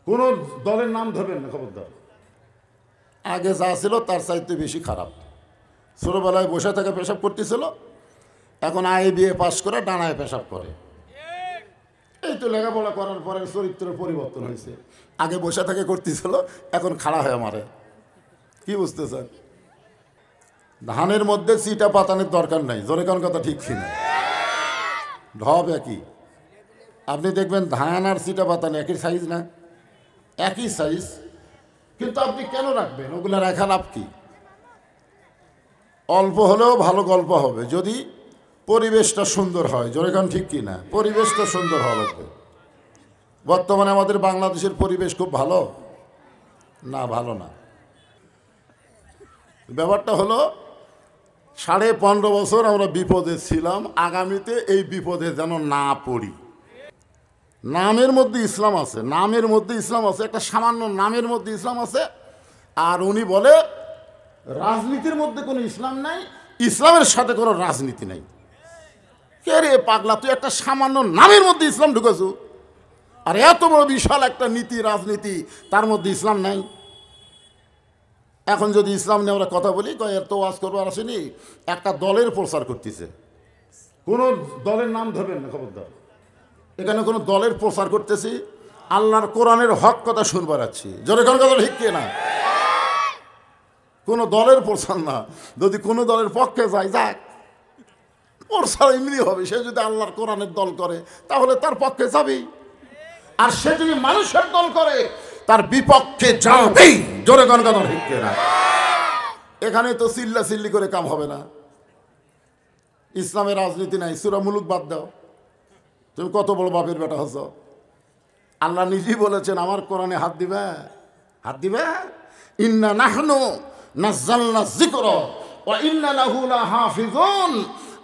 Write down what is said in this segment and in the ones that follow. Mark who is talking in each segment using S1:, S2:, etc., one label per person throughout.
S1: কোনো দলের নাম ধরবেন না, খবরদার। আগে যা ছিল তার চাইতে বেশি খারাপ। ছোটোবেলায় বসে থেকে পেশাব করতেছিল, এখন IBA পাস করে ডানায় পেশাব করে। এই তো লেখাপড়া করার পরে চরিত্রের পরিবর্তন হয়েছে। আগে বসে থেকে করতেছিল, এখন খাড়া হয়ে মারে। কি বুঝতেছেন? ধানের মধ্যে চিটা পাতানোর দরকার নাই, জোরে কোন কথা ঠিক কিনা? ঢপ একই। আপনি দেখবেন ধান আর চিটা পাতানো একই সাইজ না, একই সাইজ, কিন্তু আপনি কেন রাখবেন? ওগুলো রাখা লাভ কি? অল্প হলেও ভালো গল্প হবে যদি পরিবেশটা সুন্দর হয়। জোরে কোন ঠিক কিনা? পরিবেশটা সুন্দর হওয়া লাগবে। বর্তমানে আমাদের বাংলাদেশের পরিবেশ খুব ভালো না, ভালো না। ব্যাপারটা হলো 15.5 বছর আমরা বিপদে ছিলাম, আগামীতে এই বিপদে যেন না পড়ি। নামের মধ্যে ইসলাম আছে, নামের মধ্যে ইসলাম আছে, একটা সামান্য নামের মধ্যে ইসলাম আছে। আর উনি বলে রাজনীতির মধ্যে কোনো ইসলাম নাই, ইসলামের সাথে কোনো রাজনীতি নাই। কে রে পাগলা, তুই একটা সামান্য নামের মধ্যে ইসলাম ঢুকেছু, আর এত বড় বিশাল একটা নীতি রাজনীতি, তার মধ্যে ইসলাম নাই। এখন যদি ইসলাম নিয়ে আমরা কথা বলি, এত ওয়াজ করবার আসেনি, একটা দলের প্রচার করতেছে। কোনো দলের নাম ধরবেন না, খবরদার। এখানে কোনো দলের প্রচার করতেছি, আল্লাহর কোরআনের হক কথা শুনবার আছি। জোরে কোন কথা ঠিক না? কোনো দলের প্রচার না। যদি কোনো দলের পক্ষে যায়, যাক, প্রচার এমনি হবে। সে যদি আল্লাহর কোরআনের দল করে তাহলে তার পক্ষে যাবেই, আর সে যদি মানুষের দল করে তার বিপক্ষে যাবেই। জোরে কোন কথা ঠিক না? এখানে তো চিল্লা চিল্লি করে কাম হবে না। ইসলামের রাজনীতি নাই। সূরা মুলুক বাদ দাও, তুমি কত বড় বাপের বেটা হচ্ছ। আল্লাহ নিজেই বলেছেন আমার কোরআনে হাত দিবে, হাত দিবে। ইন্না নাহনু নাযালনা যিকরা ওয়া ইন্না লাহু লাহাফিজুন।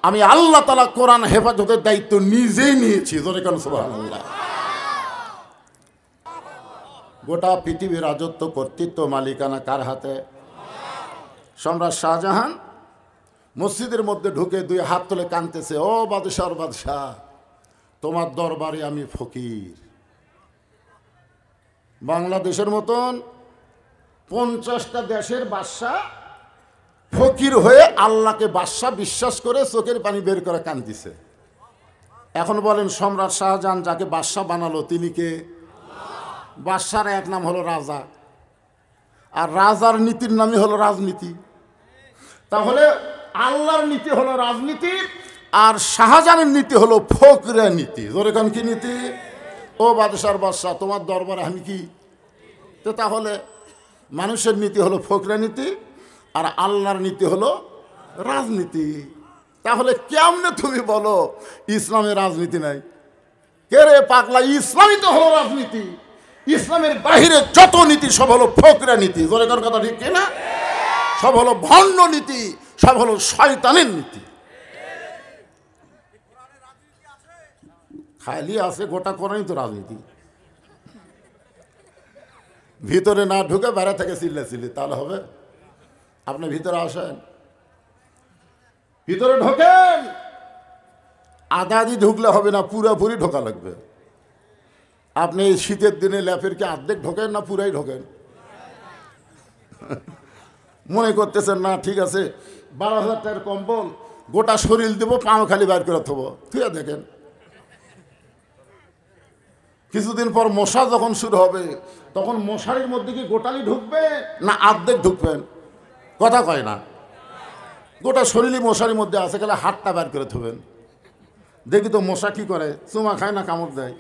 S1: আমি আল্লাহ তাআলা কোরআন হেফাজতের দায়িত্ব নিজেই নিয়েছি। জোরে কোন সুবহানাল্লাহ। গোটা পৃথিবীর রাজত্ব, কর্তৃত্ব, মালিকানা কার হাতে? সম্রাট শাহজাহান মসজিদের মধ্যে ঢুকে 2 হাত তুলে কাঁদতেছে, ও বাদশাহ, বাদশাহ, তোমার দরবারে আমি ফকির। বাংলাদেশের মতন 50টা দেশের বাদশা ফকির হয়ে আল্লাহকে বাদশা বিশ্বাস করে চোখের পানি বের করে কাঁদতেছে। এখন বলেন, সম্রাট শাহজাহান যাকে বাদশা বানালো তিনি কে? বাদশার এক নাম হলো রাজা, আর রাজার নীতির নামই হলো রাজনীতি। তাহলে আল্লাহর নীতি হলো রাজনীতি, আর শাহজাহানের নীতি হলো ফকরা নীতি। জোরে কোন কি নীতি? ও বাদশার বাদশাহ, তোমার দরবারে আমি কি? তো তাহলে মানুষের নীতি হলো ফকরা নীতি, আর আল্লাহর নীতি হলো রাজনীতি। তাহলে কেমনে তুমি বলো ইসলামের রাজনীতি নাই? কে রে পাগলা, ইসলামই তো হলো রাজনীতি। ইসলামের বাহিরে যত নীতি সব হলো ফকরা নীতি। জোরে কোন কথা ঠিক না? সব হলো ভণ্ড নীতি, সব হলো শয়তানের নীতি। খালি আছে গোটা কোরআনই তো রাজনীতি। ভিতরে না ঢুকে বাইরে থেকে চিল্লাচিল্লি, তাহলে হবে? আপনি ভিতরে আসেন, ভিতরে ঢোকেন। আধা আধি ঢুকলে হবে না, পুরোপুরি ঢোকা লাগবে। আপনি এই শীতের দিনে ল্যাপের কি অর্ধেক ঢোকেন না পুরাই ঢোকেন? মনে করতেছেন না ঠিক আছে 12,000 টাকার কম্বল গোটা শরীর দেবো, পাও খালি বাইর করে থবো, তুই দেখেন কিছুদিন পর মশা যখন শুরু হবে তখন মশারির মধ্যে কি গোটালি ঢুকবে না অর্ধেক ঢুকবেন? কথা কয় না। গোটা শরীরই মশারির মধ্যে আছে, খালি হাতটা বের করে থবেন। দেখি তো মশা কি করে, চুমা খায় না কামড় দেয়?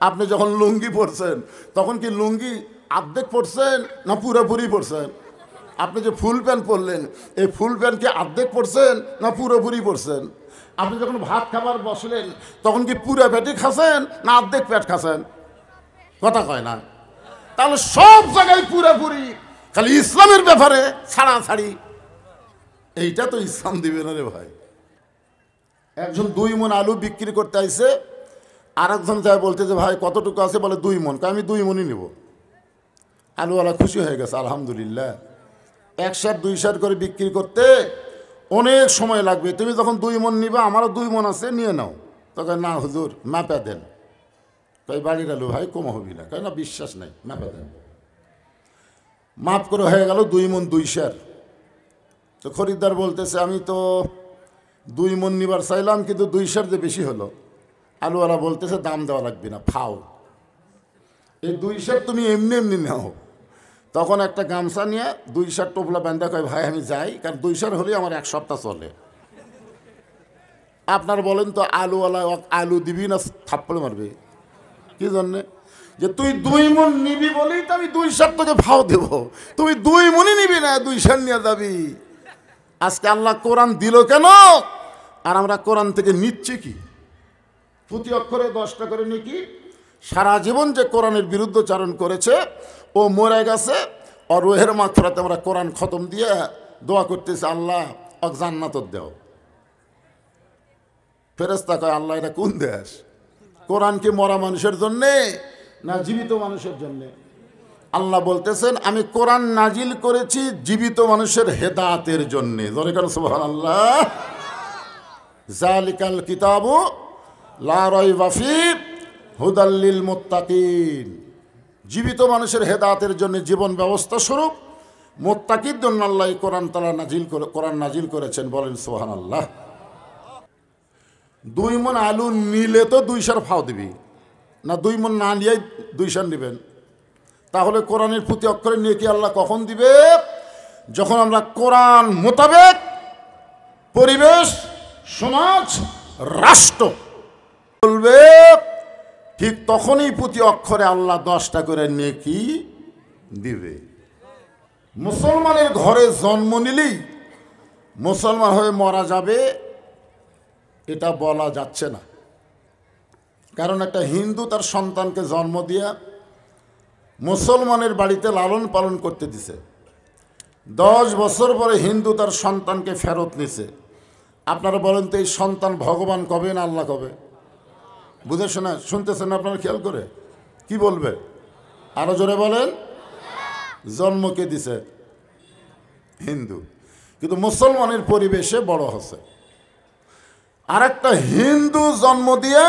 S1: আপনি যখন লুঙ্গি পরছেন তখন কি লুঙ্গি অর্ধেক পরছেন না পুরোপুরি পরছেন? আপনি যে ফুল প্যান্ট পরলেন, এই ফুল প্যান্ট কি অর্ধেক পরছেন না পুরোপুরি পরছেন? আপনি যখন ভাত খাবার বসলেন তখন কি পুরো পেটে খাচ্ছেন না অর্ধেক পেট খাচ্ছেন? কথা কয় না। তাহলে সব জায়গায় পুরোপুরি, খালি ইসলামের ব্যাপারে ছাড়াছাড়ি। এইটা তো ইসলাম দিবে না রে ভাই। একজন 2 মণ আলু বিক্রি করতে আইছে, আর একজন যায় বলতে যে ভাই কতটুকু আছে? বলে 2 মণ। আমি 2 মণই নেব। আলুওয়ালা খুশি হয়ে গেছে, আলহামদুলিল্লাহ। 1 সের 2 সের করে বিক্রি করতে অনেক সময় লাগবে, তুমি যখন 2 মণ নিবা, আমারও 2 মণ আছে, নিয়ে নাও। তখন না হুজুর মাপা দেন। তাই বাড়ির আলু ভাই কম হবি না, কেন বিশ্বাস নাই, মাপে দেন। মাপ করে হয়ে গেল 2 মণ 2 সের। তো খরিদ্দার বলতেছে আমি তো 2 মণ নিবার চাইলাম, কিন্তু 2 সের যে বেশি হলো। আলুওয়ালা বলতেছে দাম দেওয়া লাগবে না, ফাও, এই 2 সের তুমি এমনি এমনি নাও। তখন একটা গামছা নিয়ে 2 সের টোপলা বান্ধা কয় ভাই আমি যাই, কারণ 2 সের হলেই আমার 1 সপ্তাহ চলে। আপনার বলেন তো আলুওয়ালা আলু দিবি না থাপ্পড় মারবে? কি জন্যে? যে তুই 2 মণ নিবি বলেই তো আমি 2 সের তোকে ভাও দেব, তুমি 2 মণই নিবি না, 2 সের নিয়ে যাবি। আজকে আল্লাহ কোরআন দিল কেন, আর আমরা কোরআন থেকে নিচ্ছি কি? প্রতি অক্ষরে 10টা করে নাকি। সারা জীবন যে কোরআনের বিরুদ্ধচারণ করেছে ও মরে গেছে, আর রোহের মাগফিরাতে আমরা কোরআন খতম দিয়ে দোয়া করতেছি আল্লাহ অক জান্নাত দাও। ফেরেশতা কয় আল্লাহ এটা কোন দেশ? কোরআন কি মরা মানুষের জন্যে না জীবিত মানুষের জন্যে? আল্লাহ বলতেছেন আমি কোরআন নাজিল করেছি জীবিত মানুষের হেদায়েতের জন্যে। জোরে কান সুবহানাল্লাহ। যালিকাল কিতাবু লা রাইবা ফীহি হুদাল লিল মুত্তাকিন। জীবিত মানুষের হেদায়েতের জন্য জীবন ব্যবস্থা স্বরূপ মুত্তাকির জন্য আল্লাহ কোরআন তাআলা কোরআন নাজিল করেছেন। বলেন সুবহানাল্লাহ। 2 মণ আলু নিলে তো 2 সের ফাও দিবি না, 2 মণ না নিয়ে 2 সের নেবেন। তাহলে কোরআনের প্রতি অক্ষরে নিয়ে কি আল্লাহ কখন দিবে? যখন আমরা কোরআন মোতাবেক পরিবেশ, সমাজ, রাষ্ট্র বলবে, ঠিক তখনই প্রতি অক্ষরে আল্লাহ 10টা করে নেকি দিবে। মুসলমানের ঘরে জন্ম নিলেই মুসলমান হয়ে মারা যাবে এটা বলা যাচ্ছে না। কারণ একটা হিন্দু তার সন্তানকে জন্ম দিয়া মুসলমানের বাড়িতে লালন পালন করতে দিছে, 10 বছর পরে হিন্দু তার সন্তানকে ফেরত নিছে। আপনারা বলেন তো এই সন্তান ভগবান কবে না আল্লাহ কবে? বুঝে শোনা শুনতেছেন আপনারা, খেয়াল করে কি বলবে? আরো জোরে বলেন। জন্মকে দিছে হিন্দু, কিন্তু মুসলমানের পরিবেশে বড় হচ্ছে। আর একটা হিন্দু জন্ম দিয়ে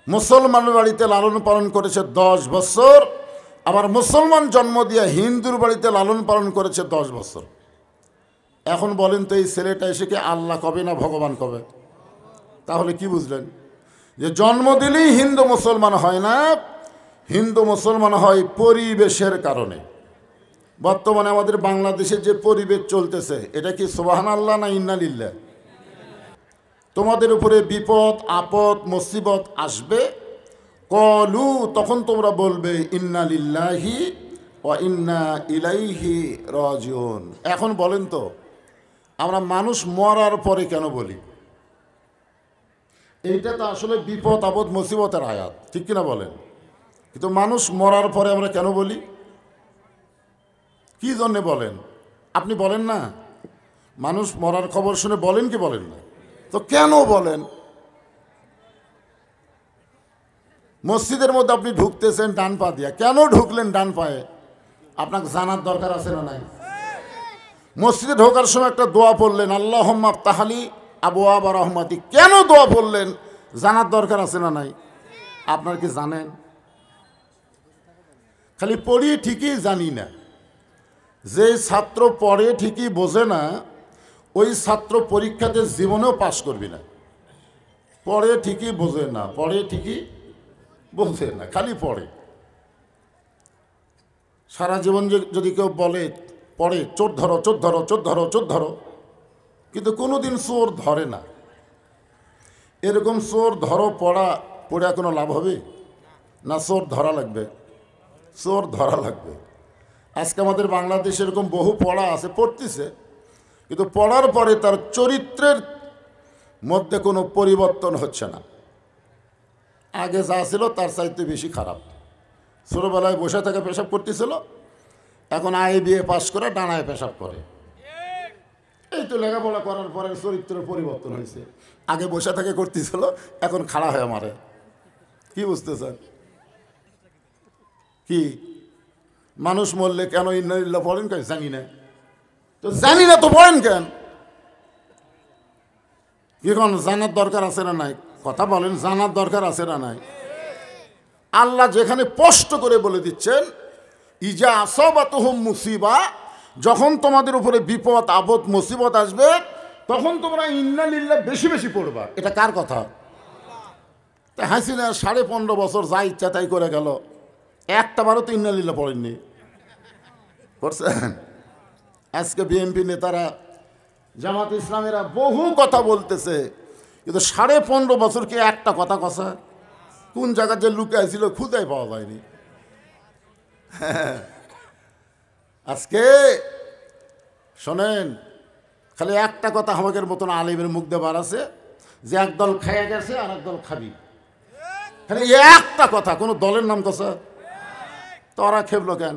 S1: মুসলমানের বাড়িতে লালন পালন করেছে 10 বছর, আবার মুসলমান জন্ম দিয়ে হিন্দুর বাড়িতে লালন পালন করেছে 10 বছর। এখন বলেন তো এই ছেলেটা এসে কি আল্লাহ কবে না ভগবান কবে? তাহলে কি বুঝলেন? যে জন্ম দিলেই হিন্দু মুসলমান হয় না, হিন্দু মুসলমান হয় পরিবেশের কারণে। বর্তমানে আমাদের বাংলাদেশে যে পরিবেশ চলতেছে, এটা কি সুবহানাল্লাহ না ইন্নালিল্লাহ? তোমাদের উপরে বিপদ আপদ মুসিবত আসবে, কলু তখন তোমরা বলবে ইন্না লিল্লাহি ওয়া ইন্না ইলাইহি রাজিউন। এখন বলেন তো আমরা মানুষ মরার পরে কেন বলি? এইটা তো আসলে বিপদ আপদ মুসিবতের আয়াত, ঠিক কিনা বলেন? কিন্তু মানুষ মরার পরে আমরা কেন বলি? কি জন্যে বলেন? আপনি বলেন না, মানুষ মরার খবর শুনে বলেন কি বলেন না? তো কেন বলেন? মসজিদের মধ্যে আপনি ঢুকতেছেন ডান পা দিয়া, কেন ঢুকলেন ডান পায়ে? আপনাকে জানার দরকার আছে না নাই? মসজিদে ঢোকার সময় একটা দোয়া পড়লেন আল্লাহুম্মা আফতাহলি আবওয়াবা রাহমাতি, কেন দোয়া পড়লেন? জানার দরকার আছে না নাই? আপনার কি জানেন? খালি পড়ি ঠিকই জানি না। যে ছাত্র পড়ে ঠিকই বোঝে না, ওই ছাত্র পরীক্ষাতে জীবনেও পাশ করবি না। পড়ে ঠিকই বোঝে না, পড়ে ঠিকই বোঝে না, খালি পড়ে। সারা জীবন যদি কেউ বলে পড়ে চোর ধরো চোর ধরো চোর ধরো চোর ধরো, কিন্তু কোনোদিন চোর ধরে না। এরকম চোর ধরো পড়া পড়ে কোনো লাভ হবে না? চোর ধরা লাগবে, চোর ধরা লাগবে। আজকে আমাদের বাংলাদেশে এরকম বহু পড়া আছে, পড়তেছে, কিন্তু পড়ার পরে তার চরিত্রের মধ্যে কোনো পরিবর্তন হচ্ছে না। আগে যা ছিল তার চাইতে বেশি খারাপ। ছোটোবেলায় বসে থেকে পেশাব করতেছিল, এখন বিএ পাস করে ডানায় পেশাব করে। এই তো লেখাপড়া করার পরে চরিত্রের পরিবর্তন হয়েছে। আগে বসে থেকে করতেছিল, এখন খাড়া হয়ে মারে। কি বুঝতেছেন? কি মানুষ মরলে কেন ইন্নালিল্লাহ পড়েন কেন? জানি না। তো জানি না তো পড়েন কেন? কি কোন জানার দরকার আছে না নাই? কথা বলেন, জানার দরকার আছে না নাই? আল্লাহ যেখানে স্পষ্ট করে বলে দিচ্ছেন, ইজা আসাবাতুহুম মুসিবা, যখন তোমাদের উপরে বিপদ আপদ মুসিবত আসবে তখন তোমরা ইন্না লিল্লাহ বেশি বেশি পড়বা। এটা কার কথা? তা হাসিনা 15.5 বছর যা ইচ্ছা তাই করে গেল, একটা বারও তো ইন্না লিল্লাহ পড়েননি, পড়ছেন? আজকে বিএনপি নেতারা, জামাত ইসলামেরা বহু কথা বলতেছে, কিন্তু 15.5 বছর কি একটা কথা কষা? কোন জায়গায় যে লুকায় ছিল খুঁজেই পাওয়া যায়নি। আজকে শোনেন, খালি একটা কথা আমাদের মতন আলিমের মুখ দিয়ে বার আছে যে একদল খাইয়া গেছে আর একদল খাবি, খালি একটা কথা, কোনো দলের নাম কষা। তোরা খেপলো কেন?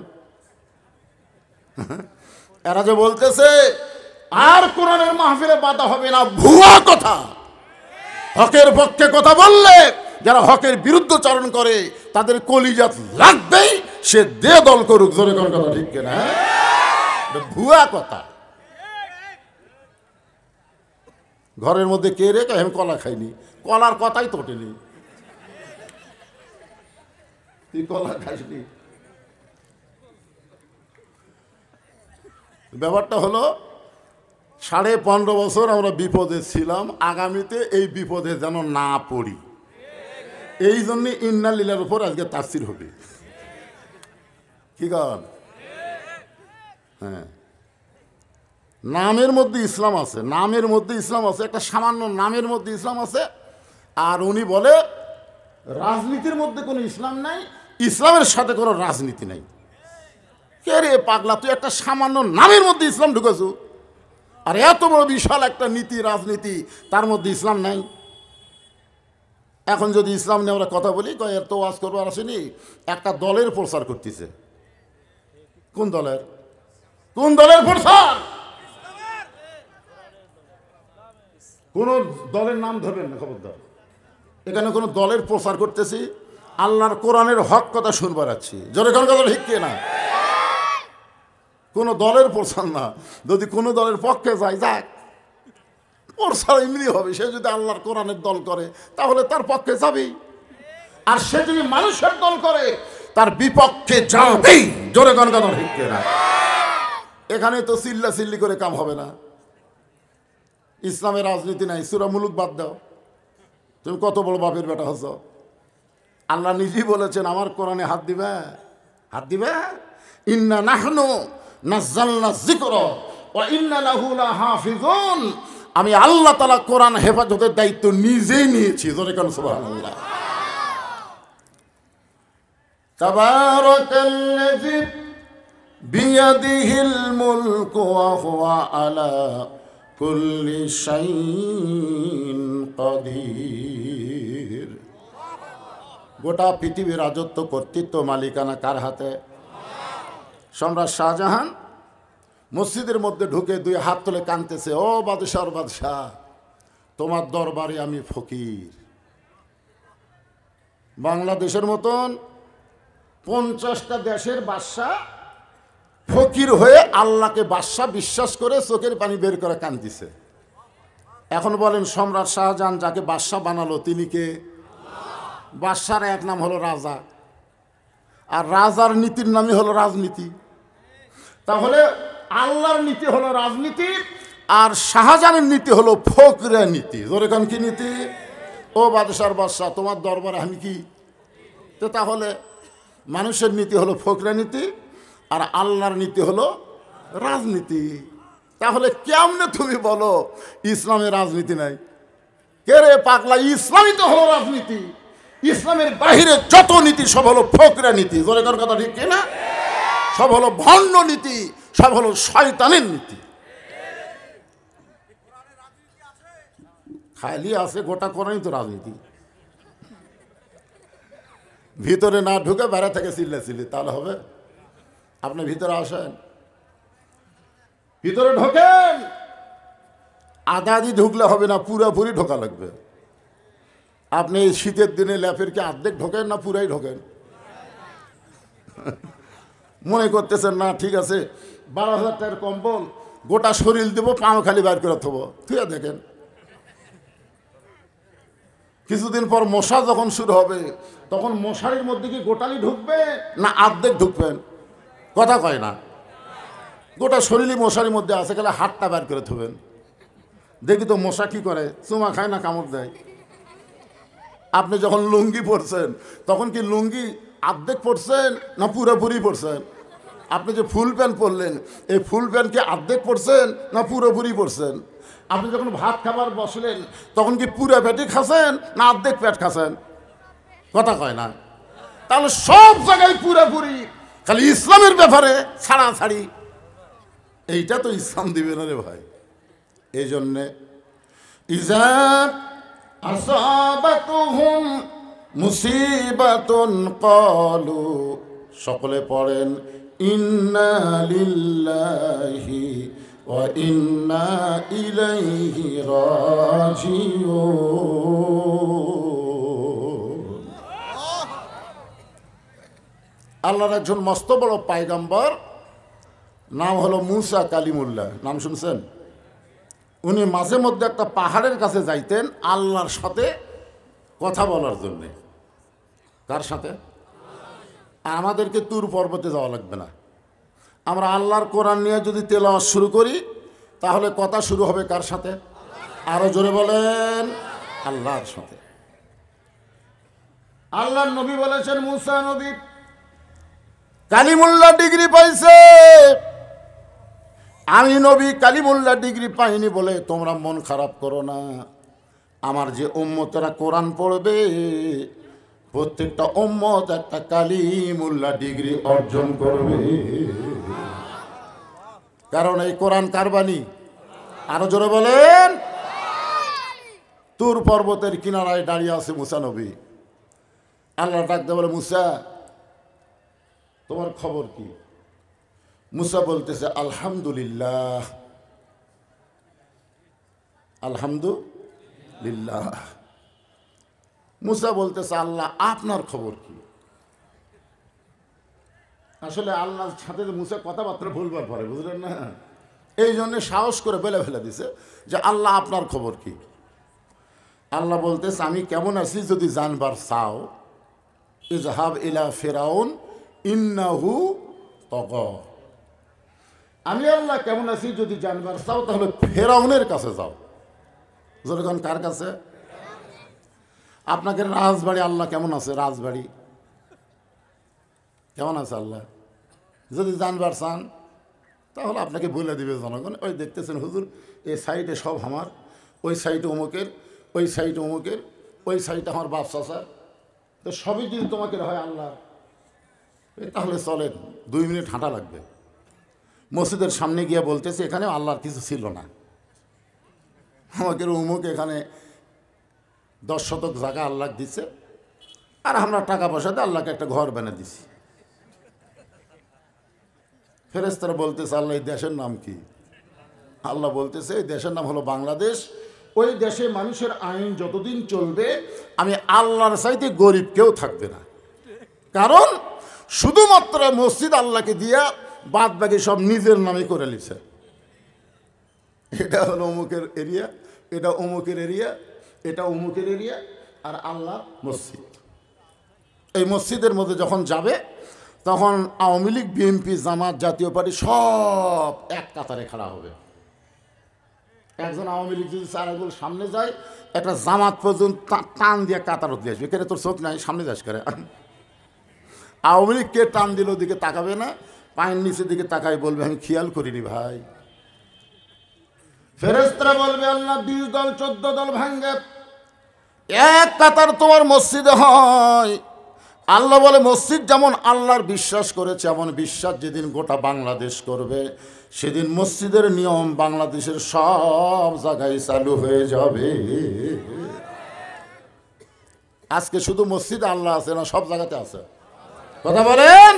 S1: এরা যে বলতেছে আর কোরআনের মাহফিলে বাধা হবে না, ভুয়া কথা। হকের পক্ষে কথা বললে যারা হকের বিরুদ্ধচারণ করে তাদের কলিজাত লাগবেই, সে দে দল করুক, জোরে কোন কথা ঠিক কিনা? ভুয়া কথা। ঘরের মধ্যে কে রেখে আমি কলা খাইনি, কলার কথাই তো ওঠেনি। তুই কলা খাসনি। ব্যাপারটা হলো 15.5 বছর আমরা বিপদে ছিলাম, আগামীতে এই বিপদে যেন না পড়ি, এই জন্য ইন্না লিল্লাহর উপর আজকে তাফসীর হবে। কি গান? হ্যাঁ, নামের মধ্যে ইসলাম আছে, নামের মধ্যে ইসলাম আছে, একটা সামান্য নামের মধ্যে ইসলাম আছে। আর উনি বলে রাজনীতির মধ্যে কোনো ইসলাম নাই, ইসলামের সাথে কোনো রাজনীতি নাই। কে রে পাগলা, তুই একটা সামান্য নামের মধ্যে ইসলাম ঢুকেছো, আর এত বড় বিশাল একটা নীতি রাজনীতি, তার মধ্যে ইসলাম নাই। এখন যদি ইসলাম নিয়ে আমরা কথা বলি, এত ওয়াজ করবার আসেনি, একটা দলের প্রচার করতেছে। কোন দলের? কোন দলের প্রচার? কোন দলের নাম ধরবেন না, খবরদার। এখানে কোনো দলের প্রচার করতেছি, আল্লাহর কোরআনের হক কথা শুনবার আছি, জোরে কোন কথা ঠিক না? কোনো দলের প্রচার না। যদি কোনো দলের পক্ষে যায়, যাক, প্রচার এমনি হবে। সে যদি আল্লাহর কোরআনের দল করে তাহলে তার পক্ষে যাবেই, আর সে যদি মানুষের দল করে তার বিপক্ষে যাবেই, জোরে কোন কথা ঠিক না? এখানে তো চিল্লা চিল্লি করে কাম হবে না। ইসলামের রাজনীতি নাই, সূরা মুলুক বাদ দাও। তুমি কত বড় বাপের বেটা হচ্ছ? আল্লাহ নিজেই বলেছেন আমার কোরআনে হাত দিবে, হাত দিবে। ইন্না নাহনু নাযালনা যিকরা ওয়া ইন্না লাহু লাহাফিজুন। আমি আল্লাহ তাআলা কোরআন হেফাজতের দায়িত্ব নিজেই নিয়েছি, জোরে কোন সুবহানাল্লাহ। তাবারাকাল্লাযী বিয়াদিহিল মুলকু ওয়া হুয়া আলা কুল্লি শাইইন কাদির। গোটা পৃথিবীর রাজত্ব, কর্তৃত্ব, মালিকানা কার হাতে? সম্রাট শাহজাহান মসজিদের মধ্যে ঢুকে 2 হাত তুলে কাঁদতেছে, ও বাদশাহ বাদশাহ, তোমার দরবারে আমি ফকির। বাংলাদেশের মতন 50টা দেশের বাদশাহ ফকির হয়ে আল্লাহকে বাদশাহ বিশ্বাস করে চোখের পানি বের করে কাঁদতেছে। এখন বলেন, সম্রাট শাহজাহান যাকে বাদশাহ বানালো তিনি কে? বাদশার এক নাম হলো রাজা, আর রাজার নীতির নামই হলো রাজনীতি। তাহলে আল্লাহর নীতি হলো রাজনীতি, আর শাহজাহানের নীতি হলো ফকরা নীতি। জোরে কোন কি নীতি? ও বাদশার বাদশাহ, তোমার দরবারে আমি কি? তো তাহলে মানুষের নীতি হলো ফকরা নীতি, আর আল্লাহর নীতি হলো রাজনীতি। তাহলে কেমনে তুমি বলো ইসলামের রাজনীতি নাই? কে রে পাগলা, ইসলামই তো হলো রাজনীতি। ইসলামের বাহিরে যত নীতি সব হলো ফকরা নীতি, জোরে কোন কথা ঠিক না? সব হলো ভণ্ড নীতি, সব হলো শয়তানের নীতি। খালি আছে গোটা কোরআনই তো রাজনীতি। ভিতরে না ঢুকে বাইরে থেকে চিল্লাচিল্লি, তাহলে হবে? আপনি ভিতরে আসেন, ভিতরে ঢোকেন। আধা আধি ঢুকলে হবে না, পুরোপুরি ঢোকা লাগবে। আপনি এই শীতের দিনে ল্যাপের কি অর্ধেক ঢোকেন না পুরাই ঢোকেন? মনে করতেছেন না ঠিক আছে 12,000 টাকার কম্বল গোটা শরীর দেবো, পাও খালি বাইর করে থবো, ঠিক আছে? দেখেন কিছুদিন পর মশা যখন শুরু হবে তখন মশারির মধ্যে কি গোটালি ঢুকবে না আর্ধেক ঢুকবেন? কথা কয় না। গোটা শরীরই মশারির মধ্যে আছে, গেলে হাতটা বের করে থবেন। দেখি তো মশা কি করে, চুমা খায় না কামড় দেয়? আপনি যখন লুঙ্গি পরছেন তখন কি লুঙ্গি আর্ধেক পরছেন না পুরোপুরি পরছেন? আপনি যে ফুল প্যান্ট পরলেন, এই ফুল প্যান্ট কি আর্ধেক পরছেন না পুরোপুরি পরছেন? আপনি যখন ভাত খাবার বসলেন তখন কি পুরো পেটে খাচ্ছেন না অর্ধেক পেট খাচ্ছেন? কথা কয় না। তাহলে সব জায়গায় পুরোপুরি, খালি ইসলামের ব্যাপারে ছাড়াছাড়ি। এইটা তো ইসলাম দিবে না রে ভাই। এই জন্যে ইজা আসাবাতুহুম মুসিবাতুন ক্বালু, সকলে পড়েন ইন্না লিল্লাহি ওয়া ইন্না ইলাইহি রাজিউন। আল্লাহর একজন মস্ত বড় পায়গাম্বর, নাম হলো মুসা কালিমুল্লাহ, নাম শুনছেন? উনি মাঝে মধ্যে একটা পাহাড়ের কাছে যাইতেন আল্লাহর সাথে কথা বলার জন্যে। কার সাথে? আমাদেরকে তুর পর্বতে যাওয়া লাগবে না। আমরা আল্লাহর কোরআন নিয়ে যদি তেলাওয়াত শুরু করি তাহলে কথা শুরু হবে কার সাথে? আরো জোরে বলেন, আল্লাহর সাথে। আল্লাহর নবী বলেছেন মুসা নবী কালিমুল্লাহ ডিগ্রি পাইছে, আমি নবী কালিমুল্লাহ ডিগ্রি পাইনি বলে তোমরা মন খারাপ করো না। আমার যে উম্মতেরা কোরআন পড়বে প্রত্যেকটা উম্মত একটা কালিমুল্লাহ ডিগ্রি অর্জন করবে। কারণ এই কোরআন কার বাণী? আরো জোরে বলেন। তুর পর্বতের কিনারায় দাঁড়িয়ে আছে মুসা নবী। আল্লাহ ডাকতে বলে, মুসা তোমার খবর কি? মুসা বলতেছে আলহামদুলিল্লাহ, আলহামদুলিল্লাহ। মুসা বলতেছে আল্লাহ আপনার খবর কি? আসলে আল্লাহর সাথে মুসা কথাবার্তা ভুলবার পরে, বুঝলেন না? এই জন্য সাহস করে বেলে ফেলে দিছে যে আল্লাহ আপনার খবর কি? আল্লাহ বলতেছে আমি কেমন আছি যদি জানবার চাও, ইজহাব ইলা ফিরাউন ইন্নাহু তাগা। আমি আল্লাহ কেমন আছি যদি জানবার চাও তাহলে ফেরাউনের কাছে যাও। যখন কার কাছে? আপনাকে রাজবাড়ি আল্লাহ কেমন আছে? রাজবাড়ি কেমন আছে আল্লাহ যদি জানবার চান তাহলে আপনাকে বলে দিবে জনগণ। ওই দেখতেছেন হুজুর, এই সাইডে সব আমার, ওই সাইডে অমুকের, ওই সাইডে অমুকের, ওই সাইডে আমার বাপ চাচার, তো সবই যদি তোমাকে হয় আল্লাহ, তাহলে চলেন 2 মিনিট হাঁটা লাগবে। মসজিদের সামনে গিয়ে বলতেছে এখানে আল্লাহর কিছু ছিল না, আমাকে অমুক এখানে 10 শতক জায়গা আল্লাহ দিচ্ছে, আর আমরা টাকা পয়সাতে আল্লাহকে একটা ঘর বানিয়ে দিছি। ফেরেশতারা বলতেছে আল্লাহ এই দেশের নাম কি? আল্লাহ বলতেছে এই দেশের নাম হলো বাংলাদেশ। ওই দেশে মানুষের আইন যতদিন চলবে আমি আল্লাহর চাইতে গরিব কেউ থাকবে না। কারণ শুধুমাত্র মসজিদ আল্লাহকে দিয়া বাদ বাকি সব নিজের নামে করে নিছে। এটা হলো অমুকের এরিয়া, এটা অমুকের এরিয়া, এটা অমুকের এরিয়া, আর আল্লাহ মসজিদ। এই মসজিদের মধ্যে যখন যাবে তখন আওয়ামী লীগ, বিএনপি, জামাত, জাতীয় পার্টি সব এক কাতারে খাড়া হবে। একজন আওয়ামী লীগ যদি 4 আঙ্গুল সামনে যায়, একটা জামাত পর্যন্ত টান দিয়ে কাতারত দিয়ে আসবে। কেন তোর চোখ নাই, সামনে যাস করে? আওয়ামী লীগ কে টান দিল দিকে তাকাবে না, পায়ের নিচের দিকে তাকাই বলবে আমি খেয়াল করিনি ভাই। ফেরেশতারা বলবে আল্লাহ 20 দল 14 দল ভাঙ্গে এক কাতার তোমার মসজিদে হয়। আল্লাহ বলে মসজিদ যেমন আল্লাহর বিশ্বাস করেছে এমন বিশ্বাস যেদিন গোটা বাংলাদেশ করবে সেদিন মসজিদের নিয়ম বাংলাদেশের সব জায়গায় চালু হয়ে যাবে। আজকে শুধু মসজিদ আল্লাহ আছে না, সব জায়গাতে আছে? কথা বলেন।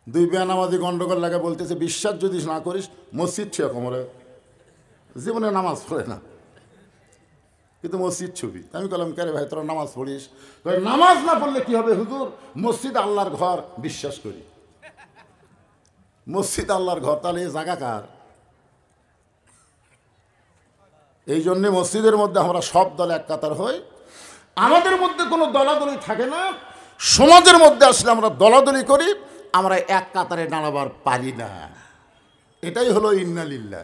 S1: 2 বেনামাজি গন্ডগোল লাগে বলতেছে বিশ্বাস যদি না করিস মসজিদ ছুঁয়ে কোমরে, জীবনে নামাজ পড়ে না কিন্তু মসজিদ ছবি। আমি বললাম কে রে ভাই তোরা নামাজ পড়িস? নামাজ না পড়লে কি হবে হুজুর? মসজিদ আল্লাহর ঘর, বিশ্বাস করি মসজিদ আল্লাহর ঘর। তাহলে এই জায়গা কার? এই জন্যে মসজিদের মধ্যে আমরা সব দল এক কাতার হই, আমাদের মধ্যে কোনো দলাদলি থাকে না। সমাজের মধ্যে আসলে আমরা দলাদলি করি, আমরা এক কাতারে দাঁড়াবার পারি না। এটাই হলো ইন্নালিল্লাহ,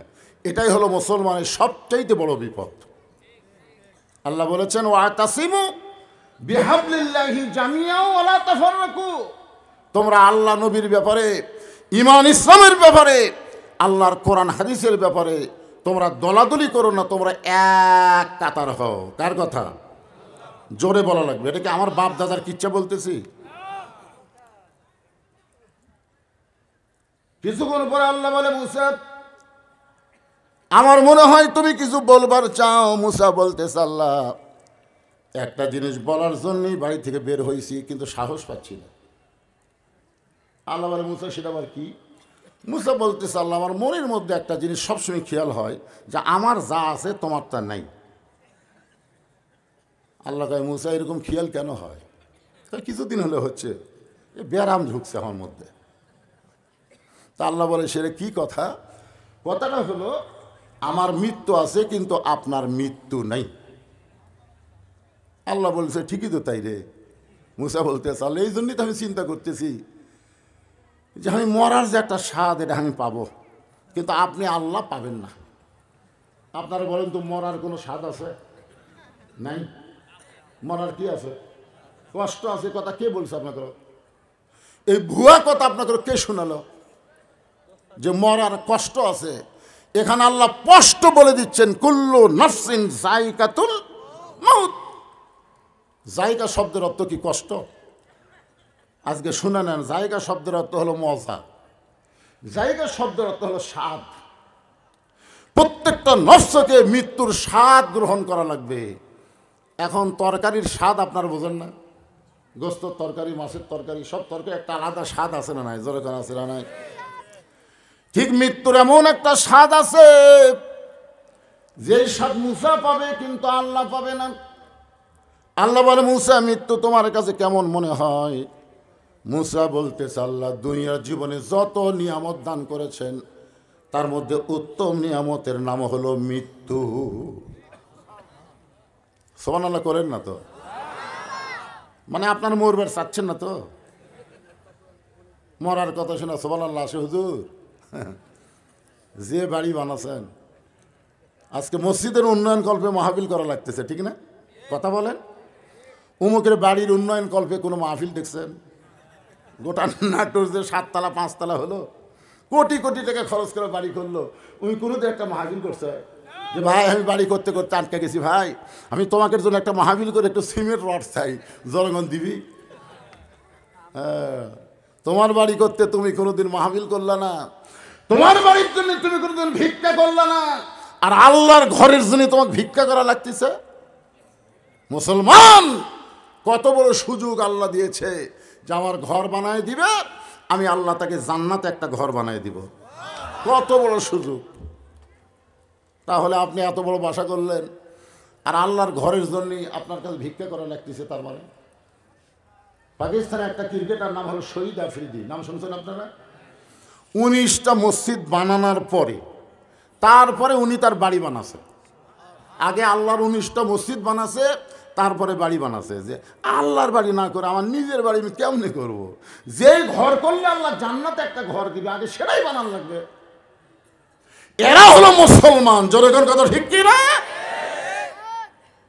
S1: এটাই হলো মুসলমানের সবচাইতে বড় বিপদ। আল্লাহ বলেছেন ওয়াতাসিমু বিহাবলিল্লাহি জামিআন ওয়া লা তাফাররাকু। তোমরা আল্লাহ নবীর ব্যাপারে, ঈমান ইসলামের ব্যাপারে, আল্লাহর কোরআন হাদিসের ব্যাপারে তোমরা দলাদলি করো না, তোমরা এক কাতার হও। কার কথা? জোরে বলা লাগবে। এটা কি আমার বাপ দাদার কিচ্ছা বলতেছি? কিছুক্ষণ পরে আল্লাহ বলে, মুসা আমার মনে হয় তুমি কিছু বলবার চাও। মুসা বলতেছে, আল্লাহ একটা জিনিস বলার জন্যই বাড়ি থেকে বের হয়েছি, কিন্তু সাহস পাচ্ছি না। আল্লাহ বলে, মুসা সেটা আবার কি? মুসা বলতেছে, আল্লাহ আমার মনের মধ্যে একটা জিনিস সবসময় খেয়াল হয় যে আমার যা আছে তোমার তা নাই। আল্লাহ কয়, মুসা এরকম খেয়াল কেন হয়? কিছুদিন হলে হচ্ছে, ব্যারাম ঢুকছে আমার মধ্যে। তা আল্লাহ বলে, সেটা কি কথা? কথাটা হলো আমার মৃত্যু আছে কিন্তু আপনার মৃত্যু নাই। আল্লাহ বলছে, ঠিকই তো তাই রে। মুসা বলতেছে, আল্লাহ এই জন্যই তো আমি চিন্তা করতেছি যে আমি মরার যে একটা স্বাদ এটা আমি পাবো, কিন্তু আপনি আল্লাহ পাবেন না। আপনারা বলেন তো, মরার কোনো স্বাদ আছে? নাই। মরার কি আছে? কষ্ট আছে। কথা কে বলছে আপনাকে? এই ভুয়া কথা আপনাকে কে শোনালো যে মরার কষ্ট আছে? এখানে আল্লাহ স্পষ্ট বলে দিচ্ছেন, কুল্লু নাফসিন যায়কাতুল মাউত। জায়গা শব্দের অর্থ কি? কষ্ট। আজকে শুনে নেন, জায়গা শব্দের অর্থ হলো মজা, জায়গা শব্দের অর্থ হলো স্বাদ। প্রত্যেকটা নফসকে মৃত্যুর স্বাদ গ্রহণ করা লাগবে। এখন তরকারির স্বাদ আপনার বোঝেন না? গোস্তর তরকারি, মাছের তরকারি, সব তরকারি একটা আলাদা স্বাদ আছে না নাই? জোরে কান আছে না নাই? ঠিক মৃত্যুর এমন একটা স্বাদ আছে যেই স্বাদ মুসা পাবে কিন্তু আল্লাহ পাবে না। আল্লাহ বলে, মুসা মৃত্যু তোমার কাছে কেমন মনে হয়? মুসা বলতেছে, আল্লাহ দুনিয়ার জীবনে যত নিয়ামত দান করেছেন তার মধ্যে উত্তম নিয়ামতের নাম হলো মৃত্যু। সুবহানাল্লাহ করেন না তো? মানে আপনার মরবার চাচ্ছেন না তো? মরার কথা শোনা সুবহানাল্লাহ আসে হুজুর। যে বাড়ি বানাচ্ছেন, আজকে মসজিদের উন্নয়ন কল্পে মাহফিল করা লাগতেছে, ঠিক না? কথা বলেন। উমুকের বাড়ির উন্নয়ন কল্পে কোনো মাহফিল দেখছেন? গোটা নাটোর যে 7 তলা 5 তলা হলো, কোটি কোটি টাকা খরচ করে বাড়ি করলো, উনি কোনোদিন একটা মাহফিল করছে যে ভাই আমি বাড়ি করতে করতে আটকে গেছি, ভাই আমি তোমাকে জন্য একটা মাহফিল করে একটু সিমেন্ট রড চাই, জনগণ দিবি? হ্যাঁ, তোমার বাড়ি করতে তুমি কোনোদিন মাহফিল করলা না, তোমার বাড়ির জন্য তুমি কোনোদিন ভিক্ষা করলা না, আর আল্লাহর ঘরের জন্য তোমাকে ভিক্ষা করা লাগতেছে। মুসলমান, কত বড় সুযোগ আল্লাহ দিয়েছে যে আমার ঘর বানায় দিবে, আমি আল্লাহ তাকে জান্নাতে একটা ঘর বানায় দিব। কত বড় সুযোগ! তাহলে আপনি এত বড় বাসা করলেন আর আল্লাহর ঘরের জন্যই আপনার কাছে ভিক্ষা করা লাগতেছে। তার মানে পাকিস্তানে একটা ক্রিকেটার নাম হলো শহীদ আফ্রিদি, নাম শুনছেন আপনারা? 19টা মসজিদ বানানোর পরে তারপরে উনি তার বাড়ি বানাছে। আগে আল্লাহর 19টা মসজিদ বানাছে, তারপরে বাড়ি বানাছে। যে আল্লাহর বাড়ি না করে আমার নিজের বাড়ি আমি কেমনে করবো? যে ঘর করলে আল্লাহ জান্নাতে একটা ঘর দিবে, আগে সেটাই বানান লাগবে। এরা হলো মুসলমান। জোরে কথা ঠিক কি না?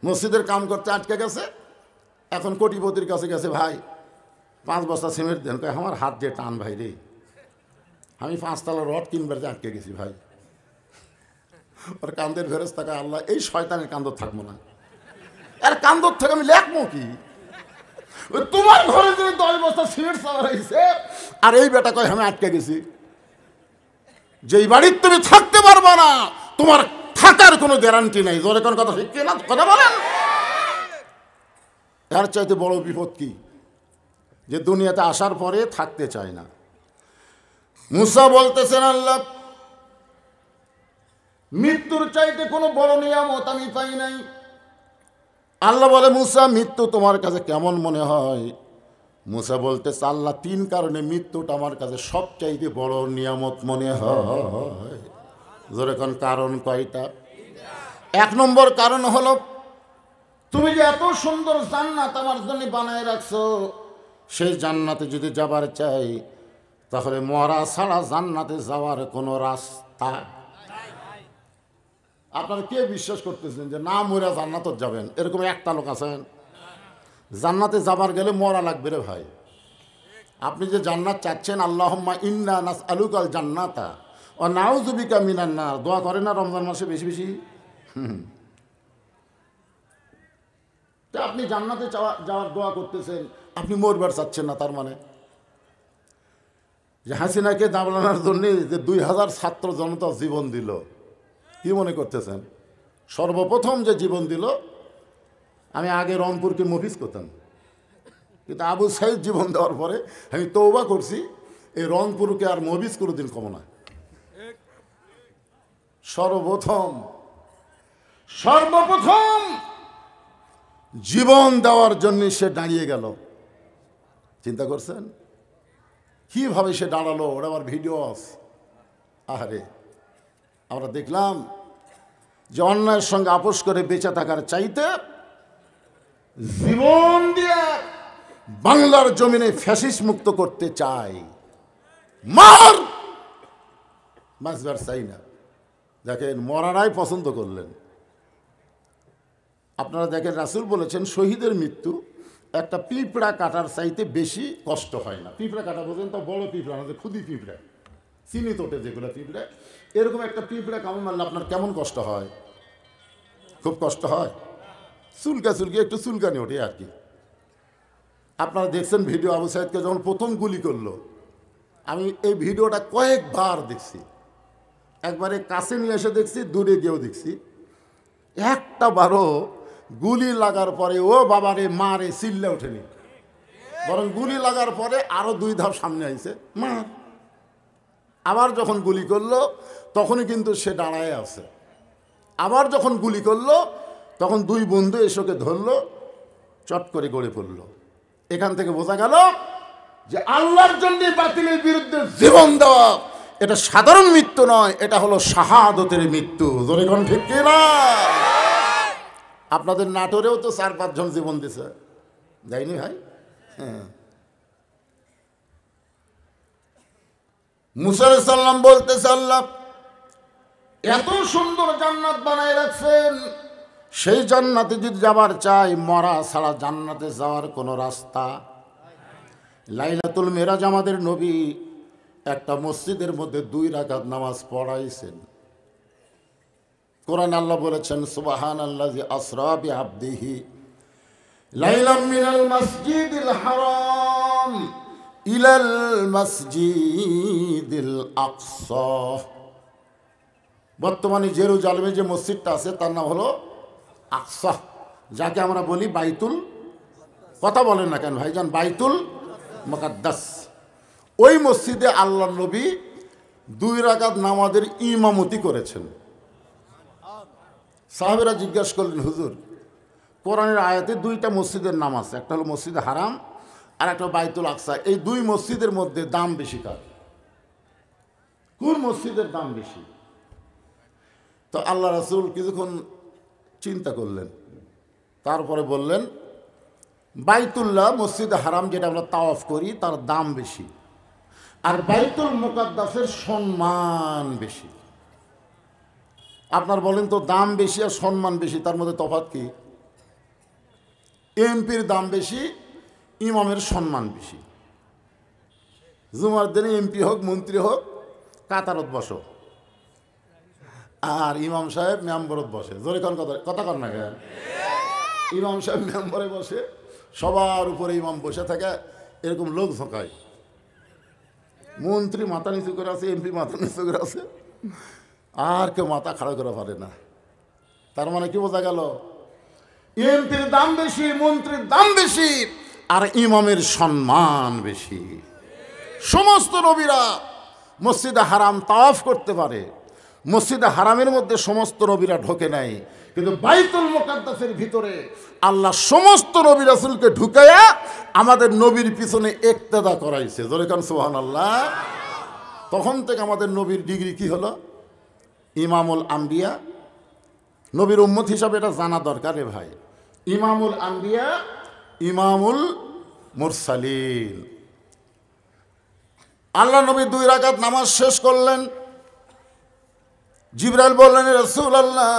S1: মসজিদের কাম করতে আটকে গেছে, এখন কোটিপতির কাছে গেছে, ভাই 5 বস্তা সিমেন্ট দেন। আমার হাত দিয়ে টান ভাই রে, আমি 5 তলা রড কিনবার যে আটকে গেছি ভাই। ওর কান্দের ফেরেশতা, আল্লাহ এই শয়তানের কান্দর থাকবো না, আর কান্দর থেকে আমি লেখবো কি? তোমার ঘরে যদি 10 বস্তা সিমেন্ট চালা রয়েছে আর এই বেটা কয় আমি আটকে গেছি। যেই বাড়ির তুমি থাকতে পারবা না, তোমার থাকার কোনো গ্যারান্টি নাই। জোরে কোন কথা ঠিক না? কথা বলেন। এর চাইতে বড় বিপদ কি? যে দুনিয়াতে আসার পরে থাকতে চায় না। মুসা বলতেছেন, আল্লাহ মৃত্যুর চাইতে কোনো বড় নিয়ামত আমি পাই নাই। আল্লাহ বলে, মুসা মৃত্যু তোমার কাছে কেমন মনে হয়? মুসা বলতেছে, আল্লাহ 3 কারণে মৃত্যুটা আমার কাছে সবচাইতে বড় নিয়ামত মনে হয়। জোরে কোন কারণ কয়টা? এক নম্বর কারণ হলো তুমি যে এত সুন্দর জান্নাত আমার জন্য বানায় রাখছো, সেই জান্নাতে যদি যাবার চাই তাহলে মরা ছাড়া জান্নাতে যাওয়ার কোনো রাস্তা। আপনারা কে বিশ্বাস করতেছেন যে না মরা জান্নাত যাবেন? এরকম একটা লোক আছেন? জান্নাতে যাবার গেলে মরা লাগবে রে ভাই। আপনি যে জান্নাত চাচ্ছেন, আল্লাহুম্মা ইন্না নাসআলুকাল জান্নাতা ওয়া নাউযু বিকা মিনান নার, দোয়া করেন না রমজান মাসে বেশি বেশি? তা আপনি জান্নাতে যাওয়ার দোয়া করতেছেন, আপনি মরবার চাচ্ছেন না। তার মানে যে হাসিনাকে দাবলানোর জন্য যে 2000 ছাত্র জনতা জীবন দিল, কি মনে করতেছেন? সর্বপ্রথম যে জীবন দিল, আমি আগে রংপুরকে মফিজ করতাম, কিন্তু আবু সাইদ জীবন দেওয়ার পরে আমি তওবা করছি, এই রংপুরকে আর মফিজ কোনোদিন কম না। সর্বপ্রথম জীবন দেওয়ার জন্য সে দাঁড়িয়ে গেল। চিন্তা করছেন কিভাবে সে দাঁড়ালো? ওরা আবার ভিডিও আছে। আরে আমরা দেখলাম যে অন্যায়ের সঙ্গে আপোষ করে বেঁচে থাকার চাইতে জীবন দিয়ে বাংলার জমিনে ফ্যাসিস্ট মুক্ত করতে চাই। মার বাঁচবার চাই না। দেখেন মরারাই পছন্দ করলেন। আপনারা দেখেন রাসূল বলেছেন শহীদের মৃত্যু একটা পিঁপড়া কাটার চাইতে বেশি কষ্ট হয় না। পিঁপড়া কাটা বোঝেন তো, বড় পিঁপড়া না, যে ক্ষুদি পিঁপড়া, চিনি তোটে যেগুলো পিঁপড়া, এরকম একটা পিঁপড়া কামড় মারলে আপনার কেমন কষ্ট হয়? খুব কষ্ট হয়, চুলকি একটু চুলকানি ওঠে আর কি। আপনারা দেখছেন ভিডিও, আবু সাইদকে যখন প্রথম গুলি করলো, আমি এই ভিডিওটা কয়েকবার দেখছি। একবারে কাছে নিয়ে এসে দেখছি, দূরে গিয়েও দেখছি। একটা বারও গুলি লাগার পরে ও বাবারে মারে চিল্লে ওঠেনি, বরং গুলি লাগার পরে আরো 2 ধাপ সামনে আইছে, মার। আবার যখন গুলি করলো তখনই কিন্তু সে দাঁড়ায় আছে। আবার যখন গুলি করলো তখন 2 বন্ধু এসে ধরলো, চট করে গড়ে পড়লো। এখান থেকে বোঝা গেল যে আল্লাহর জন্য বাতিলের বিরুদ্ধে জীবন দেওয়া এটা সাধারণ মৃত্যু নয়, এটা হলো শাহাদতের মৃত্যু। জোরে কোন ঠিক কি না? আপনাদের নাটোরেও তো 4-5 জন জীবন দিছে, যায়নি ভাই? হ্যাঁ। মুসা আলাইহিস সালাম বলতেছে আল্লাহ এত সুন্দর জান্নাত বানায় রাখছেন, সেই জান্নাতে যদি যাবার চাই মরা ছাড়া জান্নাতে যাওয়ার কোনো রাস্তা। লাইলাতুল মেরাজ আমাদের নবী একটা মসজিদের মধ্যে 2 রাকাত নামাজ পড়াইছেন। কোরআন আল্লাহ বলেছেন সুবহানাল্লাযী আসরা বিআবদিহি লাইলাম মিনাল মাসজিদিল হারাম ইলাল মাসজিদিল আকসা। বর্তমানে জেরুজালেমে যে মসজিদটা আছে তার নাম হলো আকসা, যাকে আমরা বলি বাইতুল, কথা বলেন না কেন ভাইজান, বাইতুল মুকাদ্দাস। ওই মসজিদে আল্লাহ নবী 2 রাকাত নামাজের ইমামতি করেছেন। সাহাবেরা জিজ্ঞাসা করলেন হুজুর, কোরআনের আয়াতে 2টা মসজিদের নাম আছে, একটা হলো মসজিদে হারাম আর একটা বাইতুল আকসা। এই 2 মসজিদের মধ্যে দাম বেশি কার? কোন মসজিদের দাম বেশি? তো আল্লাহ রাসূল কিছুক্ষণ চিন্তা করলেন, তারপরে বললেন বাইতুল্লাহ মসজিদে হারাম যেটা আমরা তাওয়াফ করি তার দাম বেশি, আর বাইতুল মুকাদ্দাসের সম্মান বেশি। আপনার বলেন তো দাম বেশি আর সম্মান বেশি, তার মধ্যে তফাৎ কি? এমপির দাম বেশি, ইমামের সম্মান বেশি। জুমার দিনে এমপি হোক মন্ত্রী হোক কাতারত বসো, আর ইমাম সাহেব মেম্বরত বসে। জোরে কোন কথা কর না কেন? ইমাম সাহেব মেম্বরে বসে, সবার উপরে ইমাম বসে থাকে, এরকম লোক ঝোঁকায়। মন্ত্রী মাথা নিচু করে আছে, এমপি মাথা নিচু করে আছে, আর কেউ মাথা খাড়া করে পারে না। তার মানে কি বোঝা গেল? এমপির দাম বেশি, মন্ত্রীর দাম বেশি, আর ইমামের সম্মান বেশি। সমস্ত নবীরা মসজিদে হারাম তাওয়াফ করতে পারে, মসজিদে হারামের মধ্যে সমস্ত নবীরা ঢোকে নাই, কিন্তু বাইতুল মুকাদ্দাসের ভিতরে আল্লাহ সমস্ত নবী রাসূলকে ঢুকাইয়া আমাদের নবীর পিছনে ইক্তেদা করাইছে। জোরে কান সুবহানাল্লাহ। তখন থেকে আমাদের নবীর ডিগ্রি কি হলো? ইমামুল আম্বিয়া নবীর উম্মত হিসাবে এটা জানা দরকার রে ভাই। ইমামুল আম্বিয়া, ইমামুল মুরসালিন। আল্লাহ নবী 2 রাকাত নামাজ শেষ করলেন। জিবরাইল বললেন, রাসূলুল্লাহ,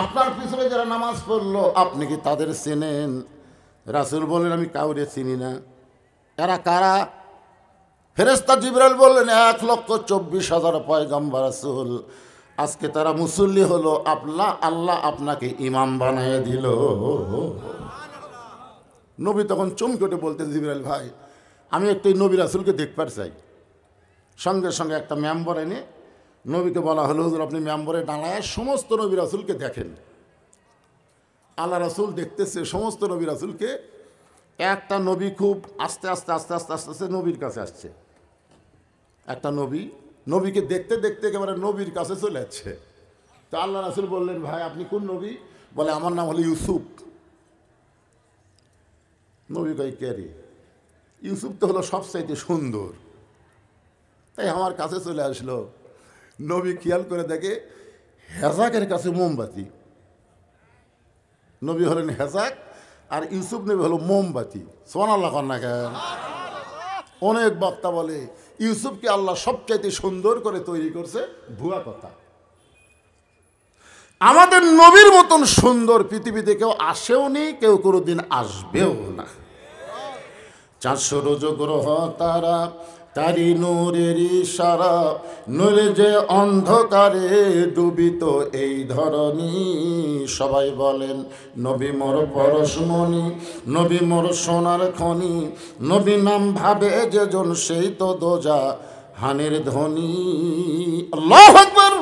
S1: আপনার পিছনে যারা নামাজ পড়লো আপনি কি তাদের চেনেন? রাসূল বললেন, আমি কাউরে চিনি না। এরা কারা? ফেরেশতা জিবরাইল বললেন, 1,24,000 পয়গম্বর রাসূল, আজকে তারা মুসল্লি হলো, আল্লাহ আপনাকে ইমাম বানিয়ে দিল। নবী তখন চমকে উঠে বলতেন, জিবরাইল ভাই, আমি একটু নবী রাসূলকে দেখবার চাই। সঙ্গে সঙ্গে একটা মেম্বার এনে নবীকে বলা হলো, হুজুর আপনি মেম্বরে দাঁড়ায় সমস্ত নবী রাসূলকে দেখেন। আল্লাহ রাসূল দেখতেছে সমস্ত নবী রাসূলকে। একটা নবী খুব আস্তে আস্তে আস্তে আস্তে আস্তে আস্তে নবীর কাছে আসছে। একটা নবীকে দেখতে দেখতে একেবারে নবীর কাছে চলে যাচ্ছে। তো আল্লাহ রাসূল বললেন, ভাই আপনি কোন নবী? বলে, আমার নাম হলো ইউসুফ। নবী কই, কে রে? ইউসুফ তো হলো সবচাইতে সুন্দর, তাই আমার কাছে চলে আসলো। নবী খেয়াল করে দেখে হেজাকের কাছে মোমবাতি। নবী হলেন হেজাক আর ইউসুফ নবী হলো মোমবাতি। সুবহানাল্লাহ কন্যা কেন? অনেক বক্তা বলে ইউসুফকে আল্লাহ সবচাইতে সুন্দর করে তৈরি করছে, ভুয়া কথা। আমাদের নবীর মতন সুন্দর পৃথিবীতে কেউ আসেও নি, কেউ কোনোদিন আসবেও না। 400 রোজ গ্রহ তারা, তারি নূরের ইশারা, নূরে যে অন্ধকারে ডুবিত এই ধরনী। সবাই বলেন নবী মোর পরশমণি, নবী মোর সোনার খনি, নবী নাম ভাবে যেজন সেই তো দোজা হানের ধ্বনি। আল্লাহু আকবার।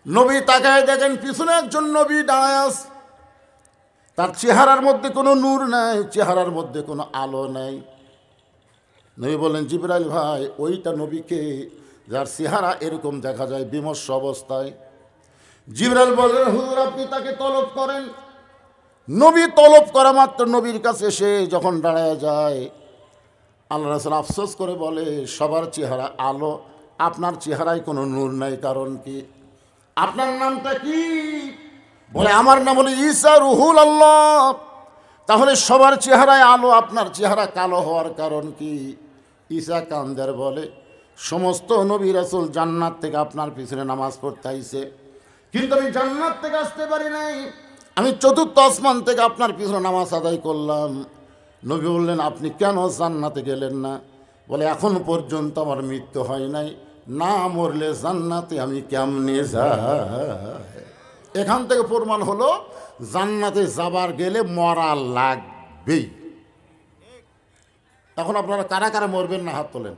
S1: নবী তাকায় দেখেন পিছনে একজন নবী দাঁড়ায় আছে। তার চেহারার মধ্যে কোনো নূর নাই, চেহারার মধ্যে কোনো আলো নাই। নবী বললেন, জিবরাইল ভাই, ওইটা নবীকে যার চেহারা এরকম দেখা যায় বিমর্ষ অবস্থায়। জিবরাইল বললেন, হুজুর আপনি তাকে তলব করেন। নবী তলব করা মাত্র নবীর কাছে এসে যখন দাঁড়ায় যায়, আল্লাহ রাসূল আফসোস করে বলে, সবার চেহারা আলো, আপনার চেহারায় কোনো নূর নাই, কারণ কি? আপনার নামটা কি? বলে, আমার নাম হলো ঈসা রুহুল আল্লাহ। তাহলে সবার চেহারায় আলো, আপনার চেহারা কালো হওয়ার কারণ কি? ঈসা কান্দের বলে, সমস্ত নবী রাসূল জান্নাত থেকে আপনার পিছনে নামাজ পড়তে আইছে, কিন্তু আমি জান্নাত থেকে আসতে পারি নাই, আমি 4র্থ আসমান থেকে আপনার পিছনে নামাজ আদায় করলাম। নবী বললেন, আপনি কেন জান্নাতে গেলেন না? বলে, এখন পর্যন্ত আমার মৃত্যু হয় নাই, না মরলে জান্নাতে আমি কেমনে যাই? এখান থেকে প্রমাণ হলো জান্নাতে যাবার গেলে মরা লাগবেই। এখন আপনারা কারা কারা মরবেন না হাত তোলেন।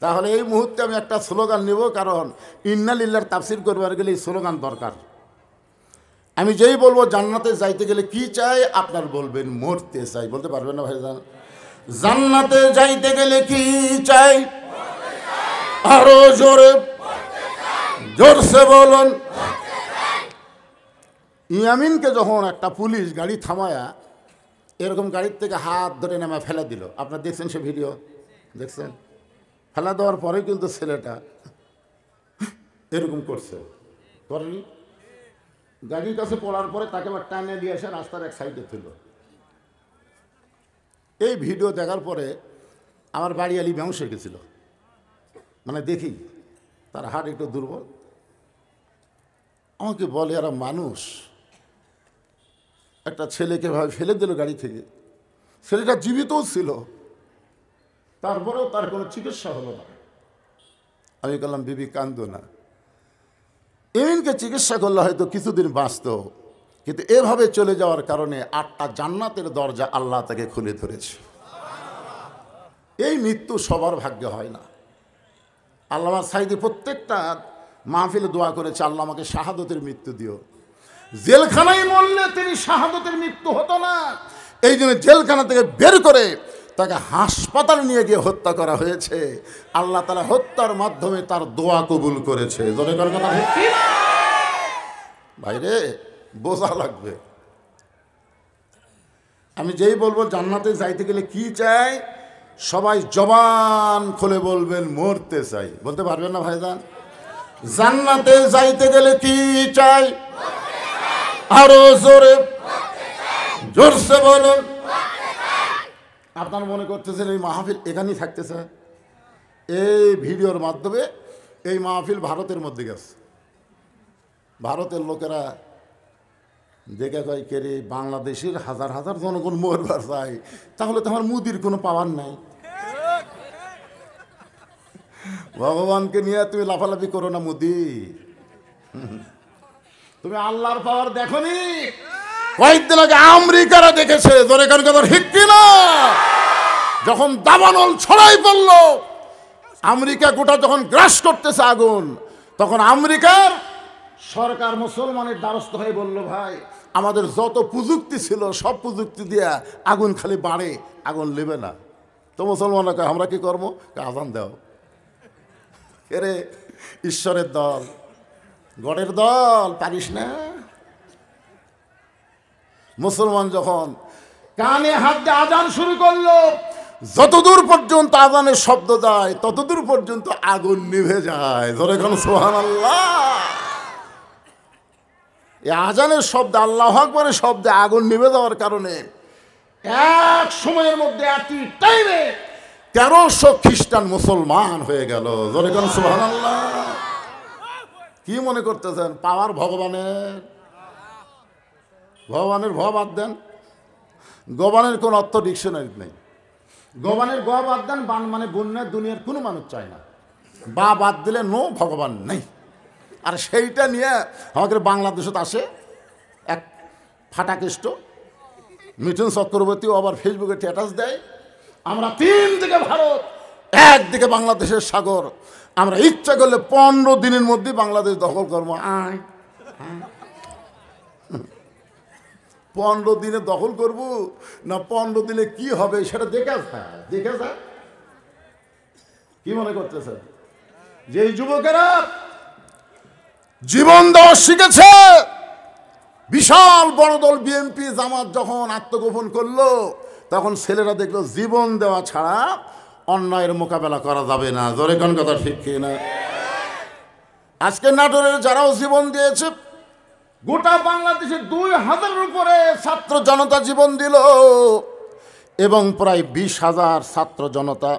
S1: তাহলে এই মুহূর্তে আমি একটা স্লোগান নেব, কারণ ইন্না লিল্লাহর তাফসীর করবার গেলে এই স্লোগান দরকার। আমি যেই বলবো জান্নাতে যাইতে গেলে কি চাই, আপনার বলবেন মরতে চাই। বলতে পারবেন না ভাইজান? জান্নাতে যাইতে গেলে কি চাই? আরো জোরে জোরসে বলুন। ইয়ামিনকে যখন একটা পুলিশ গাড়ি থামায়া এরকম গাড়ির থেকে হাত ধরে নামা ফেলে দিল, আপনারা দেখছেন সে ভিডিও? দেখছেন? ফেলা দেওয়ার পরে কিন্তু ছেলেটা এরকম করছে, করেনি? গাড়ির কাছে পড়ার পরে তাকে আবার টানে দিয়ে এসে রাস্তার এক সাইডে তুলল। এই ভিডিও দেখার পরে আমার বাড়ি আলি বেহুশ হয়ে গেছিল। মানে দেখি তার হাট একটু দুর্বল। আমাকে বলে, এরা মানুষ, একটা ছেলেকে ভাবে ফেলে দিল গাড়ি থেকে, ছেলেটা জীবিতও ছিল, তারপরেও তার কোনো চিকিৎসা হলো না। আমি বললাম, বিবি কান্দো না, এমিনকে চিকিৎসা করলে হয়তো কিছুদিন বাঁচত, কিন্তু এভাবে চলে যাওয়ার কারণে 8টা জান্নাতের দরজা আল্লাহ তাকে খুলে ধরেছে। এই মৃত্যু সবার ভাগ্যে হয় না। আল্লামা সাইদি প্রত্যেকটা মাহফিলে দোয়া করেছে, আল্লাহ আমাকে শাহাদতের মৃত্যু দিও। জেলখানায় মরলে তিনি শাহাদতের মৃত্যু হতো না, এই জন্য জেলখানা থেকে বের করে তাকে হাসপাতালে নিয়ে গিয়ে হত্যা করা হয়েছে। আল্লাহ তাআলা হত্যার মাধ্যমে তার দোয়া কবুল করেছে। ভাইরে বোঝা লাগবে। আমি যেই বলবো জান্নাতে যাইতে গেলে কি চাই, সবাই জবান খুলে বলবেন মরতে চাই। বলতে পারবেন না ভাইজান? জান্নাতে যাইতে গেলে কি চাই? আরো জোরে জোরসে বলুন। আপনারা মনে করতেছেন এই মাহফিল এখানেই থাকতেছে? এই ভিডিওর মাধ্যমে এই মাহফিল ভারতের মধ্যে গেছে। ভারতের লোকেরা দেখে কয় কে রে, বাংলাদেশের হাজার হাজার জনগণ মরবার যায়, তাহলে তো আমার মুদির কোনো পাওয়ার নাই। ভগবানকে নিয়ে তুমি লাফালাফি করো না মুদি, তুমি আল্লাহর পাওয়ার দেখো নি? কয়েকদিন আগে আমেরিকারা দেখেছে, জোরে কার কথা ঠিক কিনা? যখন দাবানল ছড়াই পড়ল, আমেরিকা গোটা যখন গ্রাস করতেছে আগুন, তখন আমেরিকার সরকার মুসলমানের দ্বারস্থ হয়ে বলল, ভাই আমাদের যত প্রযুক্তি ছিল সব প্রযুক্তি দিয়া আগুন খালি বাড়ে, আগুন নেবে না। তো মুসলমানরা কয় আমরা কি করবো? আজান দাও। এরে ঈশ্বরের দল, গডের দল, পারিস না? মুসলমান যখন কানে হাত দিয়ে আজান শুরু করলো, যতদূর পর্যন্ত আজানের শব্দ যায় ততদূর পর্যন্ত আগুন নিভে যায়। ধরে কোন সুবহানাল্লাহ। এই আজানের শব্দ, আল্লাহু আকবারের শব্দে আগুন নিভে যাওয়ার কারণে এক সময়ের মধ্যে একই টাইমে 1300 খ্রিস্টান মুসলমান হয়ে গেল। ধরে কোন সুবহানাল্লাহ। কি মনে করতেছেন পাওয়ার ভগবানের? ভগবানের ভ বাদ দেন, গবানের কোন অর্থ ডিকশনারি নেই। গবানের গ বাদ দেন, বান মানে বন্যার দুনিয়ার কোনো মানুষ চায় না। বা বাদ দিলে নো, ভগবান নেই। আর সেইটা নিয়ে আমাদের বাংলাদেশত আসে এক ফাটাকেষ্ট মিঠুন চক্রবর্তী, আবার ফেসবুকে স্ট্যাটাস দেয়, আমরা 3 দিকে ভারত, একদিকে বাংলাদেশের সাগর, আমরা ইচ্ছা করলে 15 দিনের মধ্যে বাংলাদেশ দখল করবো। 15 দিনে দখল করব না 15 দিনে কি হবে সেটা দেখে যায়। কি মনে করতেছে যে এই যুবকেরা জীবন দেওয়া শিখেছে? বিশাল বড় দল বিএনপি জামাত যখন আত্মগোপন করলো, তখন ছেলেরা দেখলো জীবন দেওয়া ছাড়া অন্যায়ের মোকাবেলা করা যাবে না। জোরে কোন কথা ঠিক কিনা? আজকে নাটোরের যারাও জীবন দিয়েছে, গোটা বাংলাদেশে 2000-এর উপরে ছাত্র জনতা জীবন দিল এবং প্রায় 20,000 ছাত্র জনতা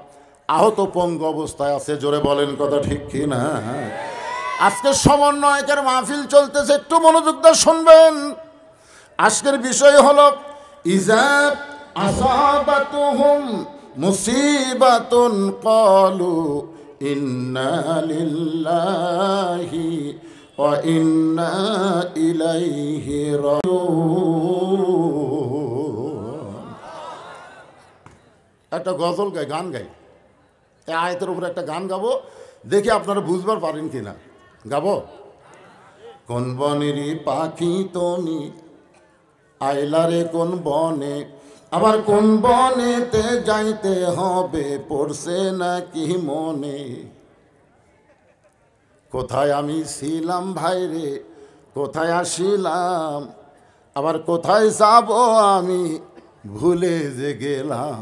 S1: আহত পঙ্গু অবস্থায় আছে। জোরে বলেন কথা ঠিক কিনা? আজকে সমন্বয়কের মাহফিল চলতেছে, একটু মনোযোগ দিয়ে শুনবেন। আজকের বিষয় হলো ইজা আসাবাতুহুম মুসিবাতুন ক্বালু ইন্না লিল্লাহি ওয়া ইন্না ইলাইহি রাজিউন। একটা গজল গাই, গান গাই, এই আয়াতের উপরে একটা গান গাবো, দেখি আপনারা বুঝবার পারেন কিনা। গাবো? কোন বনেরই পাখি তুমি আইলারে কোন বনে, আবার কোন বনেতে যাইতে হবে পড়ছে নাকি মনে। কোথায় আমি ছিলাম ভাইরে, কোথায় আসিলাম, আবার কোথায় যাব আমি ভুলে যে গেলাম।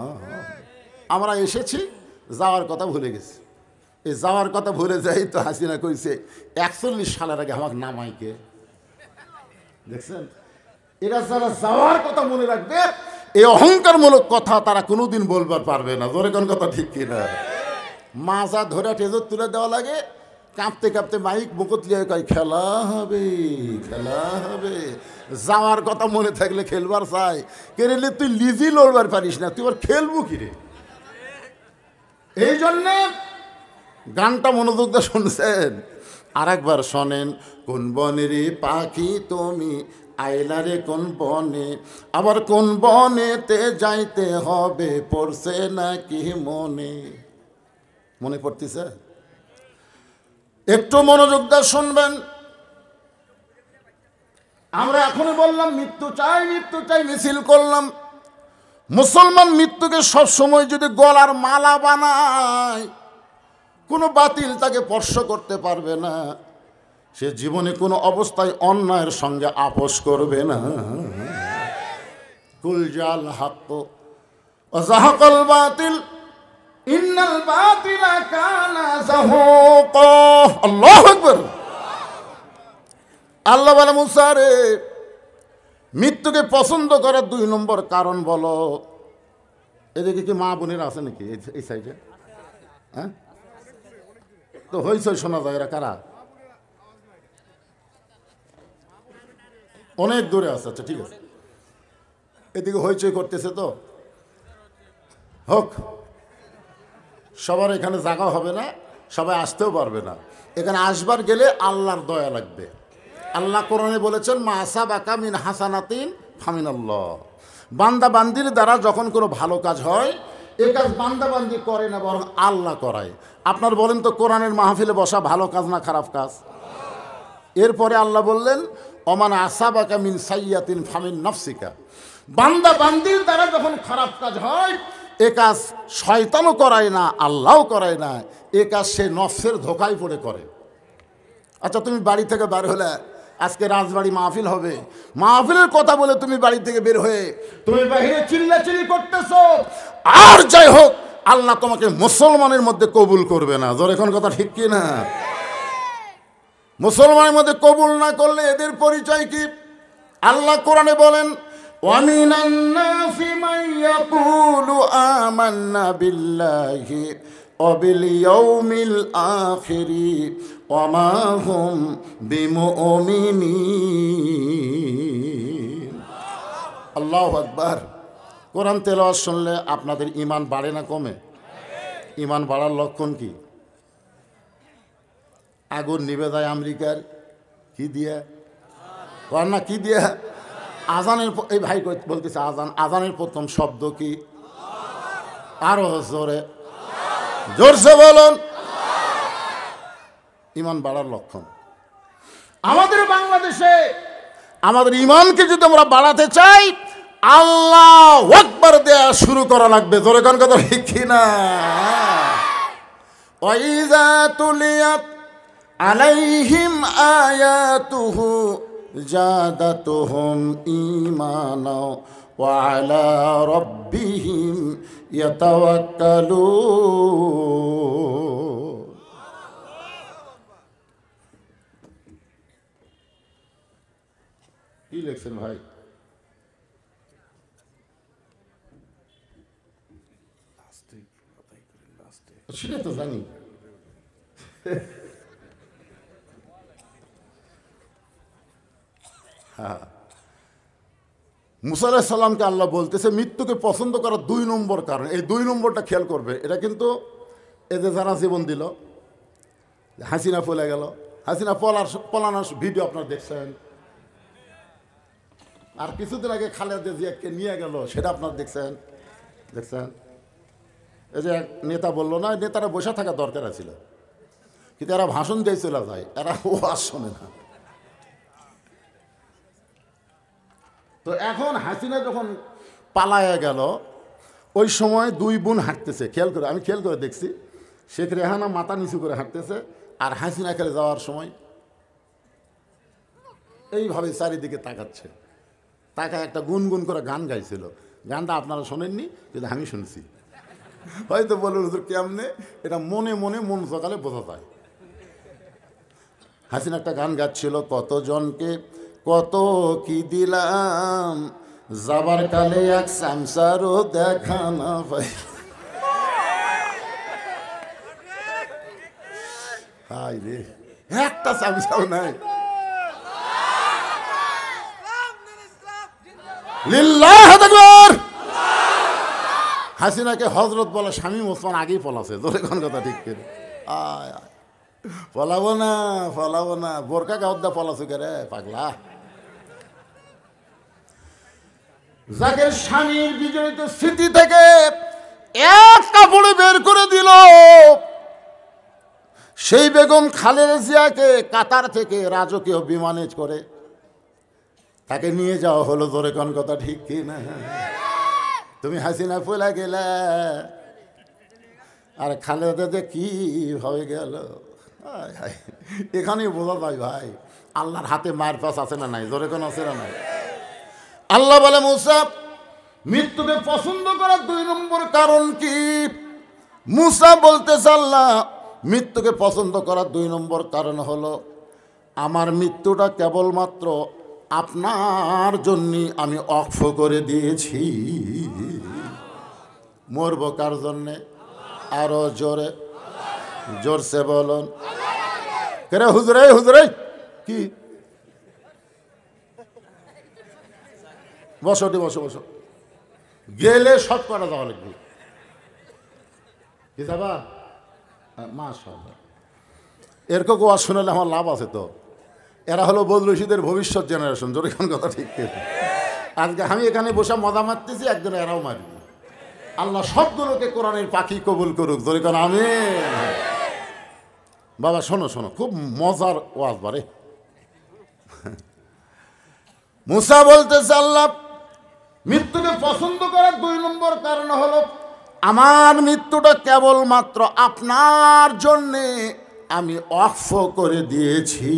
S1: আমরা এসেছি, যাওয়ার কথা ভুলে গেছি। এই যাওয়ার কথা ভুলে যাই তো হাসিনা কইছে 41 সালের আগে আমাকে নামাইকে। দেখছেন, এরা যারা যাওয়ার কথা মনে রাখবে, এই অহংকারমূলক কথা তারা কোনোদিন বলবার পারবে না। জোরে কোন কথা ঠিক কিনা? মাজা ধরে টেজর তুলে দেওয়া লাগে, কাঁপতে কাঁপতে মাইক মুকুট লিয়ে কয় খেলা হবে, খেলা হবে। যাওয়ার কথা মনে থাকলে খেলবার চাই, কেরেলে তুই লিজি লড়বার পারিস না, তুই আবার খেলবো কিরে? এই জন্যে গানটা মনোযোগ দিয়ে শুনছেন, আর একবার শোনেন। কোন বনেরই পাখি তুমি আইলারে কোন বনে, আবার কোন বনেতে যাইতে হবে পড়ছে নাকি মনে। মনে পড়তেছে? একটু মনোযোগ দিয়ে শুনবেন। আমরা এখনই বললাম মৃত্যু চাই, মৃত্যু চাই, মিছিল করলাম। মুসলমান মৃত্যুকে সবসময় যদি গলার মালা বানায়, কোনো বাতিল তাকে স্পর্শ করতে পারবে না। সে জীবনে কোনো অবস্থায় অন্যায়ের সঙ্গে আপোষ করবে না। কুল জাল হক ওয়া যাহাকাল বাতিল ইন্নাল বাতিলা কানা যাহুকা। আল্লাহু আকবার। আল্লাহ বলে মুসা রে, মৃত্যুকে পছন্দ করার 2 নম্বর কারণ বলো। এদিকে কি মা বোনেরা আছে নাকি এই সাইডে? হ্যাঁ, তো হইচই শোনা যায়। এরা কারা? অনেক দূরে আছে। আচ্ছা ঠিক আছে, এদিকে হইচই করতেছে তো হোক। সবার এখানে জায়গা হবে না, সবাই আসতেও পারবে না। এখানে আসবার গেলে আল্লাহর দয়া লাগবে। আল্লাহ কোরআনে বলেছেন, মা আসাবাকা মিন হাসানাতিন ফামিনাল্লাহ। বান্দা বান্দির দ্বারা যখন কোনো ভালো কাজ হয়, এ কাজ বান্দা বান্দি করে না, বরং আল্লাহ করায়। আপনার বলেন তো, কোরআনের মাহফিলে বসা ভালো কাজ না খারাপ কাজ? এরপরে আল্লাহ বললেন, ওমান আসাবাকা মিন সাইয়াতিন ফামিন নাফসিকা। বান্দা বান্দির দ্বারা যখন খারাপ কাজ হয়, এ কাজ শয়তানও করায় না, আল্লাহও করায় না, এ কাজ সে নফসের ধোকায় পড়ে করে। আচ্ছা, তুমি বাড়ি থেকে বের হলে, আজকে রাজবাড়ি মাহফিল হবে, মাহফিলের কথা বলে তুমি বাড়ি থেকে বের হয়ে তুমি বাহিরে চিল্লাচিল্লি করতেছো, আর যাই হোক আল্লাহ তোমাকে মুসলমানের মধ্যে কবুল করবে না। জোরে কোন কথা ঠিক কি না? মুসলমানের মধ্যে কবুল না করলে এদের পরিচয় কি? আল্লাহ কোরআনে বলেন, ওয়ামিনান নাসি মান ইয়াকুলু আমান্না বিল্লাহি ওয়া বিল ইয়াউমিল আখিরি ওয়া মা হুম বিমুমিনিন। আল্লাহু আকবার। কোরআন তেলাওয়াত শুনলে আপনাদের ঈমান বাড়ে না কমে? ঈমান বাড়ার লক্ষণ কি? আগুন নিভে যায় আমেরিকার কি দিয়ে? কর না কি দিয়ে? আজানের। এই ভাই বলতেছে আজান, আজানের প্রথম শব্দ কি? আরো জোরে, জোরসে বলুন। ঈমান বাড়ার লক্ষণ। আমাদের বাংলাদেশে আমাদের ঈমানকে যদি আমরা বাড়াতে চাই, আল্লাহু আকবার দেয়া শুরু করা লাগবে। জোরে কোন কথা ঠিক কি না? ওয়াইযা তুলিয়াত আলাইহিম আয়াতুহু জাদাতুহুম ঈমানা ওয়া আলা রাব্বিহিম ইয়াতাওয়াক্কালুন। কি লিখছেন ভাই? সেটা তো জানি। হ্যাঁ, মুসা আলাইহিস সালামকে আল্লাহ বলতেছে মৃত্যুকে পছন্দ করার 2 নম্বর কারণ। এই 2 নম্বরটা খেয়াল করবে। এটা কিন্তু এদের যারা জীবন দিল, হাসিনা পলে গেল, হাসিনা পলানোর ভিডিও আপনারা দেখছেন, আর কিছুদিন আগে খালেদা জিয়াকে নিয়ে গেল, সেটা আপনারা দেখছেন। এই যে এক নেতা বললো না, নেতারা বসে থাকা দরকার ছিল, কিন্তু এরা ভাষণ দিয়ে চলে যায়, এরা ওয়াজ শোনে না। তো এখন হাসিনা যখন পালায়া গেল, ওই সময় 2 বোন হাঁটতেছে। আমি খেয়াল করে দেখছি, শেখ রেহানা মাথা নিচু করে হাঁটতেছে, আর হাসিনা খেলে যাওয়ার সময় এইভাবে চারিদিকে তাকাচ্ছে। তাকায় একটা গুনগুন করে গান গাইছিল। গানটা আপনারা শোনেননি, কিন্তু আমি শুনছি। হয়তো বলুন হুজুর কেমনে? এটা মনে মনে মন সকালে বোঝা যায়। হাসিনা একটা গান গাচ্ছিল, কতজনকে কত কি দিলাম, যাবার কালে এক সামসারও দেখা না পাই। হাই রে, একটা সামসাও নাই। লিল্লাহু আকবার। হাসিনাকে হজরত বলা শামীম ওসমান আগেই পলাছে। তোর কোন কথা ঠিক করে? পলাবো না, বোরকা গাউদ্দা পলাছো কে রে পাগলা? যাকে স্বামীর বিজড়িত স্মৃতি থেকে এক কাপড়ে বের করে দিল, সেই বেগম খালেদা জিয়াকে কাতার থেকে রাজকীয় বিমানে করে তাকে নিয়ে যাওয়া হলো। ধরে কোন কথা ঠিক কি না? তুমি হাসিনা পলা গেলা, আর খালেদা যে কি হয়ে গেল। এখানেই বোঝা যায় ভাই, আল্লাহর হাতে মায়ের পাশ আছে না নাই? জোরে কোন আছে না নাই? আল্লাহ বলে, মুসা মৃত্যুকে পছন্দ করার 2 নম্বর কারণ কি? মুসা বলতেছে আল্লাহ মৃত্যুকে পছন্দ করার 2 নম্বর কারণ হলো আমার মৃত্যুটা কেবলমাত্র আপনার জন্যই আমি অক্ষ করে দিয়েছি। মরব কার জন্যে? আরো জোরে জোরসে বলুন। কেরে হুজুরে হুজুরে কি বসো বসো বসো, গেলে সব করা যাওয়া লাগবে কি যাবা? মাশাআল্লাহ, এরকম ওয়াজ শোনালে আমার লাভ আছে তো। এরা হলো বদরশিদের ভবিষ্যৎ জেনারেশন, জোরে কোন কথা ঠিক কি? আজকে আমি এখানে বসে মজা মারতেছি, একদিন এরাও মারবে। আল্লাহ সবগুলোকে কোরআনের পাখি কবুল করুক, জোরে কোন আমিন। বাবা শোনো শোনো, খুব মজার ওয়াজ বারে। মুসা বলতেছে আল্লাহ মৃত্যুকে পছন্দ করার 2 নম্বর কারণ হলো আমার মৃত্যুটা কেবলমাত্র আপনার জন্যে আমি অক্ষ করে দিয়েছি।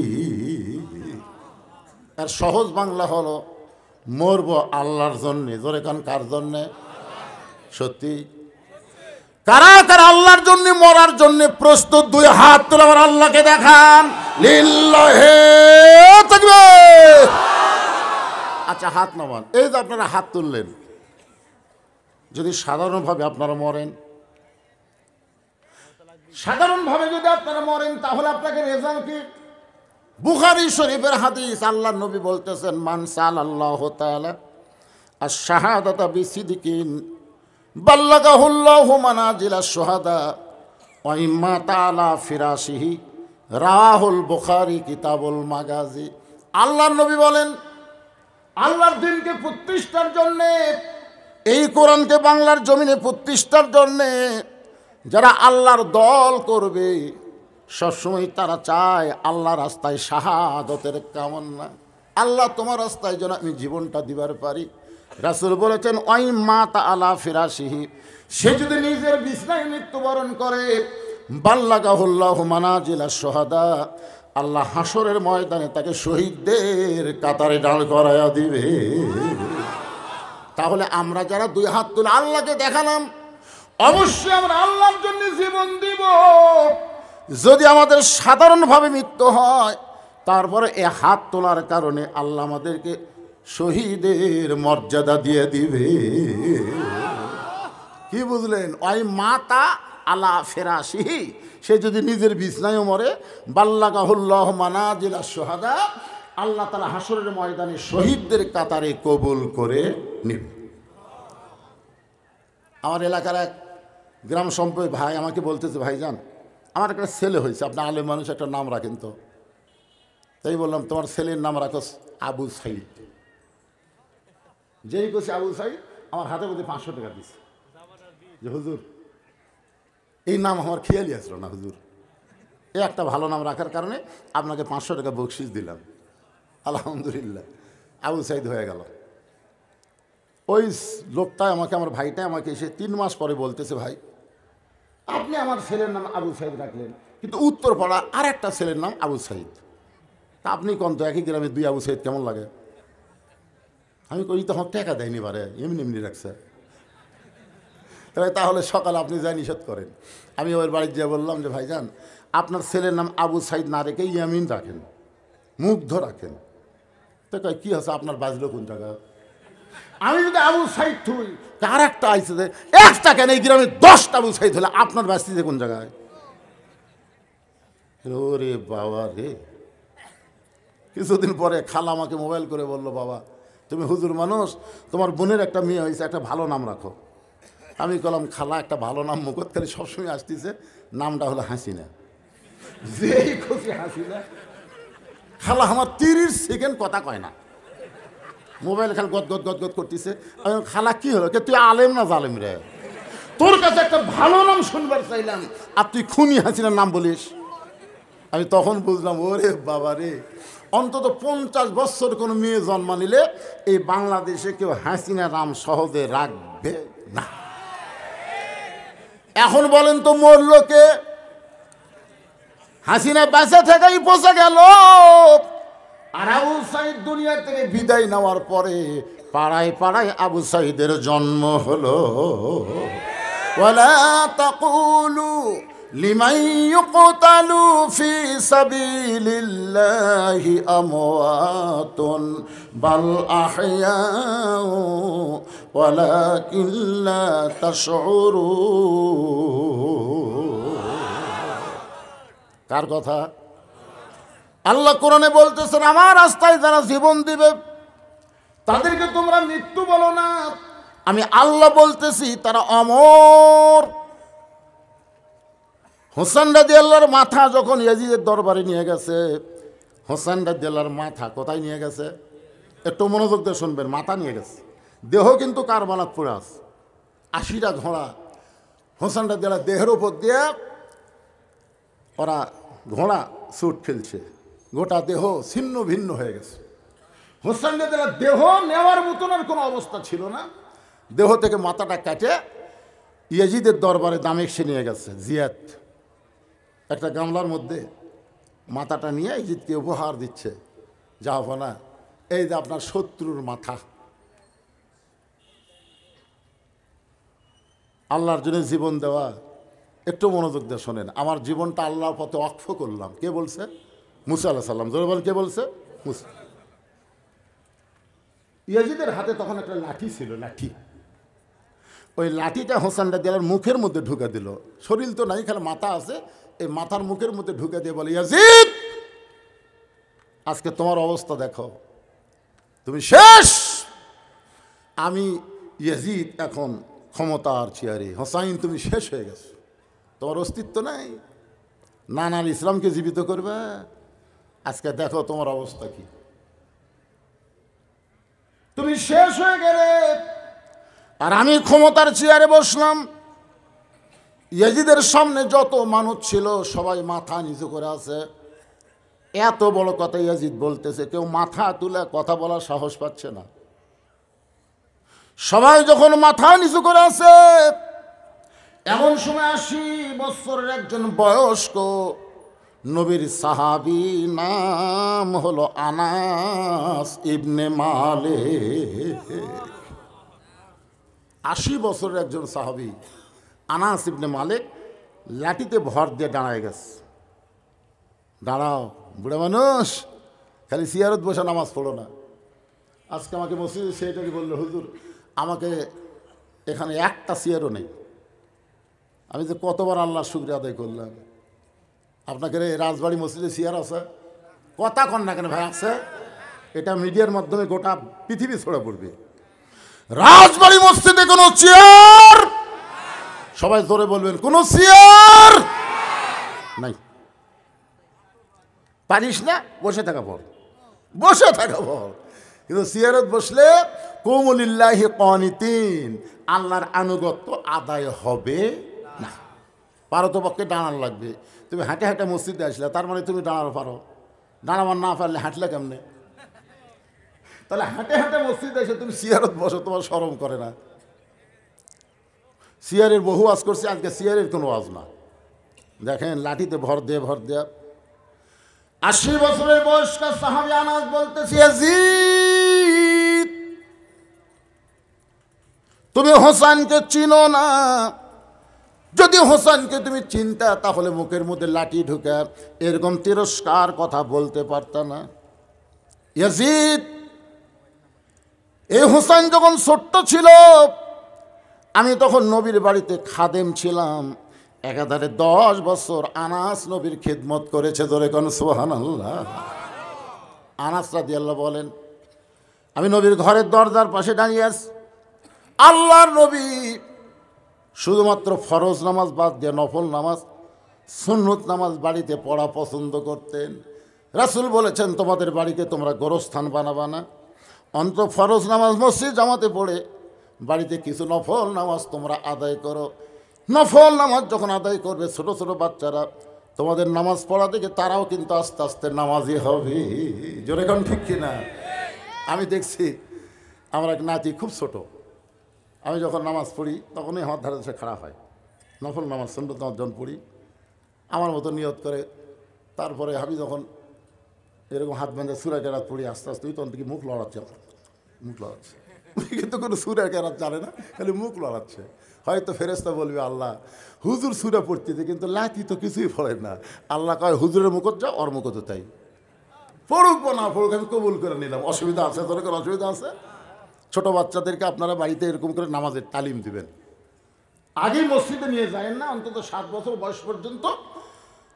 S1: আর সহজ বাংলা হলো মরব আল্লাহর জন্যে। জোরে কান কার জন্যে? সত্যি কারা কারা আল্লাহর জন্য মরার জন্য প্রস্তুত? 2 হাত তুলে আমার আল্লাহকে দেখান। লিল্লাহি তাকবীর। আচ্ছা হাত নামান। এই যে আপনারা হাত তুললেন, যদি সাধারণভাবে আপনারা মরেন, সাধারণভাবে যদি আপনারা মরেন তাহলে আপনাকে রেজাল্ট কি? বুখারী শরীফের হাদিস, আল্লাহর নবী বলতেছেন মান সাল্লাল্লাহু তাআলা আশ-শাহাদাতা বিসিদকিন বাল্লাগাহুল্লাহু মানাজিলাশ শুহাদা ওয়া ইম্মা তাআলা ফিরাশিহি রাহুল বুখারী কিতাবুল মাগাজি। আল্লাহর নবী বলেন আল্লাহর দ্বীনকে প্রতিষ্ঠার জন্যে, এই কোরআনকে বাংলার জমিনে প্রতিষ্ঠার জন্যে যারা আল্লাহর দল করবে সবসময় তারা চায় আল্লাহ রাস্তায় শাহাদতের কামনা। আল্লাহ তোমার রাস্তায় যেন আমি জীবনটা দিবার পারি। রাসূল বলেছেন ওয়াই মা তাআলা ফিরাশিহি, সে যদি নিজের বিছানায় মৃত্যুবরণ করে বাল্লাগাহুল্লাহু মানাজিলাশ শুহাদা, আল্লাহ হাসরের ময়দানে তাকে শহীদদের কাতারে দাঁড় করায়া দিবে। তাহলে আমরা যারা 2 হাত তুলে আল্লাহকে দেখালাম, অবশ্যই আমরা আল্লাহর জন্য জীবন দিব। যদি আমাদের সাধারণভাবে মৃত্যু হয়, তারপরে এই হাত তোলার কারণে আল্লাহ আমাদেরকে শহীদের মর্যাদা দিয়ে দিবে। কি বুঝলেন? ওই মাতা আলা ফিরাশিহি, সে যদি নিজের বিছনায়ও মরে বাল্লাগাহুল্লাহু মানাজিলাশ শুহাদা, আল্লাহ তাআলা হাসরের ময়দানে শহীদদের কাতারে কবুল করে নেবে। আমার এলাকার এক গ্রাম সম্পর্কে ভাই আমাকে বলতেছে, ভাইজান আমার একটা ছেলে হয়েছে, আপনি আলেম মানুষ, একটা নাম রাখেন তো। তাই বললাম তোমার ছেলের নাম রাখো আবু সাইদ। যেই করছে আবু সাইদ, আমার হাতে মধ্যে 500 টাকা দিচ্ছে যে হুজুর এই নাম আমার খেয়ালই আসলো না হুজুর, এই একটা ভালো নাম রাখার কারণে আপনাকে 500 টাকা বকশিস দিলাম। আলহামদুলিল্লাহ, আবু সাইদ হয়ে গেল। ওই লোকটা আমাকে, আমার ভাইটা আমাকে এসে 3 মাস পরে বলতেছে, ভাই আপনি আমার ছেলের নাম আবু সাইদ রাখলেন, কিন্তু উত্তরপাড়া আর একটা ছেলের নাম আবু সাইদ, তা আপনি কোন তো একই গ্রামে 2 আবু সাইদ কেমন লাগে? আমি কই তখন টাকা দেয়নি বারে, এমনি এমনি রাখছে। তাহলে সকালে আপনি যাই নিষেধ করেন। আমি ওর বাড়িতে যেয়ে বললাম যে ভাইজান আপনার ছেলের নাম আবু সাইদ না রেখে ইয়ামিন রাখেন, মুগ্ধ রাখেন। তো কয় কী আছে আপনার বাজলো কোন জায়গা? আমি যদি আবু সাইদ থুই, আর একটা আইসে যে একটা কেন, এই গ্রামে 10টা আবু সাইদ হলে আপনার বাঁচতে কোন জায়গায়? ওরে বাবা রে। কিছুদিন পরে খালা আমাকে মোবাইল করে বলল, বাবা তুমি হুজুর মানুষ, তোমার বোনের একটা মেয়ে হয়েছে, একটা ভালো নাম রাখো। আমি বললাম খালা একটা ভালো নাম মুখত খালি সবসময় আসতেছে, নামটা হলো হাসিনা। যেই খুশি হাসিনা। খালা আমার 30 সেকেন্ড কথা কয় না, মোবাইল খালি গদ গদ গদ গদ করতেছে। আমি খালা কি হলো, কে তুই আলেম না জালেম রে? তোর কাছে একটা ভালো নাম শুনবার চাইলাম আর তুই খুনি হাসিনার নাম বলিস। আমি তখন বুঝলাম ওরে বাবা রে, অন্তত 50 বছর কোনো মেয়ে জন্ম নিলে এই বাংলাদেশে কেউ হাসিনা নাম সহজে রাখবে না। এখন বলেন তো মরল কে? হাসিনা বেঁচে থেকেই পচে গেল। আর আবু সাইদ দুনিয়া থেকে বিদায় নেওয়ার পরে পাড়ায় পাড়ায় আবু সাইদের জন্ম হলো। ওয়ালা তাকুলু লিমান ইউকতালু ফি সাবিলিল্লাহি আমওয়াতুন বাল আহইয়াউ ওয়ালাকিন লা তাশউরুন। কার কথা? আল্লাহ কোরআনে বলতেছেন, আমার রাস্তায় যারা জীবন দিবে তাদেরকে তোমরা মৃত্যু বলো না, আমি আল্লাহ বলতেছি তারা অমর। হোসেন রাদিয়াল্লাহর মাথা যখন ইয়াজিদের দরবারে নিয়ে গেছে, হোসেন রাদিয়াল্লাহর মাথা কোথায় নিয়ে গেছে? একটু মনোযোগ দিয়ে শুনবেন। মাথা নিয়ে গেছে, দেহ কিন্তু কারবালাত পড়ে আছে। 80টা ঘোড়া হোসেন রাদিয়াল্লাহর দেহের উপর দিয়ে ওরা ঘোড়া ছুট ফেলছে, গোটা দেহ ছিন্ন ভিন্ন হয়ে গেছে। হোসেন রাদিয়াল্লাহর দেহ নেওয়ার মতন আর কোনো অবস্থা ছিল না। দেহ থেকে মাথাটা কাটে ইয়াজিদের দরবারে দামেস্কে নিয়ে গেছে। জিয়াদ একটা গামলার মধ্যে মাথাটা নিয়ে ইয়াজিদকে উপহার দিচ্ছে, জাহাপনা, এই যে আপনার শত্রুর মাথা। আল্লাহর জন্য জীবন দেওয়া, একটু মনোযোগ দিয়ে শোনেন। আমার জীবনটা আল্লাহর পথে ওয়াকফ করলাম। কে বলছে? মুসা আলাইহিস সালাম। জোরে বলেন, কে বলছে? মুসা। ইয়াজিদের হাতে তখন একটা লাঠি ছিল, লাঠি। ওই লাঠিটা হোসেন রাদিয়াল্লাহর মুখের মধ্যে ঢুকে দিল। শরীর তো নাই, খালি মাথা আছে। এই মাথার মুখের মধ্যে ঢুকে দিয়ে বলে, ইয়াজিদ, আজকে তোমার অবস্থা দেখো, তুমি শেষ। আমি ইয়াজিদ এখন ক্ষমতার চেয়ারে। হোসাইন, তুমি শেষ হয়ে গেছো, তোমার অস্তিত্ব নাই। নানার ইসলামকে জীবিত করবে, আজকে দেখো তোমার অবস্থা কি। তুমি শেষ হয়ে গেলে, আর আমি ক্ষমতার চেয়ারে বসলাম। ইয়াজিদের সামনে যত মানুষ ছিল সবাই মাথা নিচু করে আছে। এত বড় কথা ইয়াজিদ বলতেছে, কেউ মাথা তুলে কথা বলার সাহস পাচ্ছে না। সবাই যখন মাথা নিচু করে আছে, এমন সময় 80 বছরের একজন বয়স্ক নবীর সাহাবী, নাম হলো আনাস ইবনে মালিক। 80 বছরের একজন সাহাবী আনাস ইবনে মালিক লাঠিতে ভর দিয়ে দাঁড়ায় গেছে। দাঁড়াও বুড়া মানুষ, খালি সিয়ারত বসে নামাজ পড়ো না। আজকে আমাকে মসজিদে সেটাই বললো, হুজুর আমাকে এখানে একটা সিয়ারও নেই। আমি যে কতবার আল্লাহর শুকরিয়া আদায় করলাম। আপনাকে রাজবাড়ি মসজিদে সিয়ার আছে? কথা কন না কেন ভাই? আছে। এটা মিডিয়ার মাধ্যমে গোটা পৃথিবী ছড়া পড়বে। রাজবাড়ি মসজিদে কোনো চেয়ার, সবাই জোরে বলবেন, কোনো চেয়ার নাই। পারিস না, বসে থাকা পর, বসে থাকা পর। কিন্তু চেয়ারত বসলে কুমুলিল্লাহি কানিতিন, আল্লাহর আনুগত্য আদায় হবে না। পারো তো পক্ষে দাঁড়ানো লাগবে। তুমি হাঁটে হাঁটে মসজিদে আসলে, তার মানে তুমি দাঁড়ানো পারো। দাঁড়াবার না পারলে হাঁটলে কেমনে? তাহলে হাঁটে হাঁটে মসজিদে এসে তুমি চেয়ারত বসো, তোমার শরম করে না? চেয়ারের বহু ওয়াজ করছে, আজকে চেয়ারের কোনো ওয়াজ না। দেখেন লাঠিতে ভর দিয়ে ভর দেয়া। 80 বছরের বয়স্ক সাহাবী আনাস বলতেছে, ইয়াজিদ, তুমি হোসেনকে চিনো না। যদি হোসেনকে তুমি চিনতা তাহলে মুখের মধ্যে লাঠি ঢুকে এরকম তিরস্কার কথা বলতে পারতা না। ইয়াজিদ, এই হোসেন যখন ছোট্ট ছিল, আমি তখন নবীর বাড়িতে খাদেম ছিলাম। একাধারে 10 বছর আনাস নবীর খিদমত করেছে। ধরে কোন সুবহানাল্লাহ। আনাস রাদিয়াল্লাহু বলেন, আমি নবীর ঘরের দরজার পাশে দাঁড়িয়ে আছি। আল্লাহর নবী শুধুমাত্র ফরজ নামাজ বাদ দিয়ে নফল নামাজ, সুন্নত নামাজ বাড়িতে পড়া পছন্দ করতেন। রাসূল বলেছেন, তোমাদের বাড়িতে তোমরা গোরস্থান বানাবা না, অন্তত ফরজ নামাজ মসজিদ জামাতে পড়ে বাড়িতে কিছু নফল নামাজ তোমরা আদায় করো। নফল নামাজ যখন আদায় করবে, ছোট ছোট বাচ্চারা তোমাদের নামাজ পড়া দেখে তারাও কিন্তু আস্তে আস্তে নামাজি হবে। জোরে কোন ঠিক কিনা? আমি দেখছি আমার এক নাতি খুব ছোট, আমি যখন নামাজ পড়ি তখনই আমার ধারে সে খারাপ হয়। নফল নামাজ সুন্নত নামাজ যখন পড়ি আমার মতো নিয়ত করে, তারপরে আমি যখন এরকম হাত বেঁধে সূরা কেরাত পড়ি আস্তে আস্তে, তখন থেকে মুখ লড়াচ্ছে, মুখ লড়াচ্ছে। কিন্তু কোনো সুরা কেরাত জানে না, খালি মুখ লড়াচ্ছে। হয়তো ফেরেশতা বলবে আল্লাহ হুজুর সুরা পড়তেছে কিন্তু লাতি তো কিছুই পড়ে না। আল্লাহ কয় হুজুরের মুখত যা, ওর মুখত তাই, পড়ুক বা না পড়ুক আমি কবুল করে নিলাম। অসুবিধা আছে? তোর কোনো অসুবিধা আছে? ছোটো বাচ্চাদেরকে আপনারা বাড়িতে এরকম করে নামাজের তালিম দিবেন। আগেই মসজিদে নিয়ে যায় না, অন্তত 7 বছর বয়স পর্যন্ত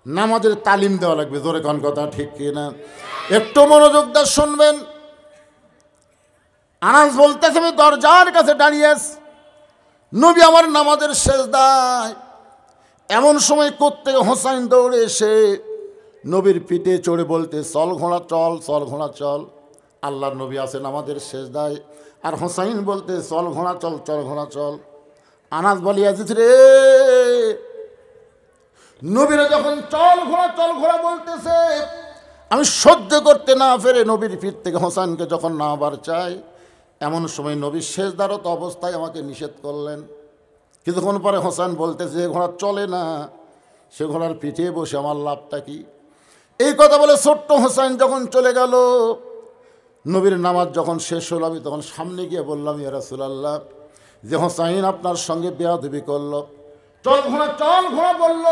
S1: নামাজের তালিম দেওয়া লাগবে। জোরে কোন কথা ঠিক কিনা? একটু মনোযোগ দিয়ে শুনবেন। আনাস বলতেছে আমি দরজার কাছে দাঁড়িয়ে আছি, নবী আমার নামাজের সেজদায়। এমন সময় করতে হোসাইন দৌড়ে এসে নবীর পিঠে চড়ে বলতে চল ঘোড়া চল, চল ঘোড়া চল। আল্লাহর নবী আছেন আমাদের সেজদায়, আর হোসাইন বলতে চল ঘোড়া চল, চল ঘোড়া চল। আনাস বলিয়াছিস রে, নবীরা যখন চল ঘোড়া বলতেছে আমি সহ্য করতে না পেরে নবীর পিঠ থেকে হোসাইনকে যখন নামাবার চাই, এমন সময় নবী সেজদারত অবস্থায় আমাকে নিষেধ করলেন। কিছুক্ষণ পরে হোসাইন বলতেছে যে ঘোড়া চলে না, সে ঘোড়ার পিঠে বসে আমার লাভটা কি? এই কথা বলে ছোট্ট হোসাইন যখন চলে গেল, নবীর নামাজ যখন শেষ হলো, আমি তখন সামনে গিয়ে বললাম ইয়া রাসূলুল্লাহ, যে হোসাইন আপনার সঙ্গে বেয়াদবি করলো, চল ঘোড়া বলল।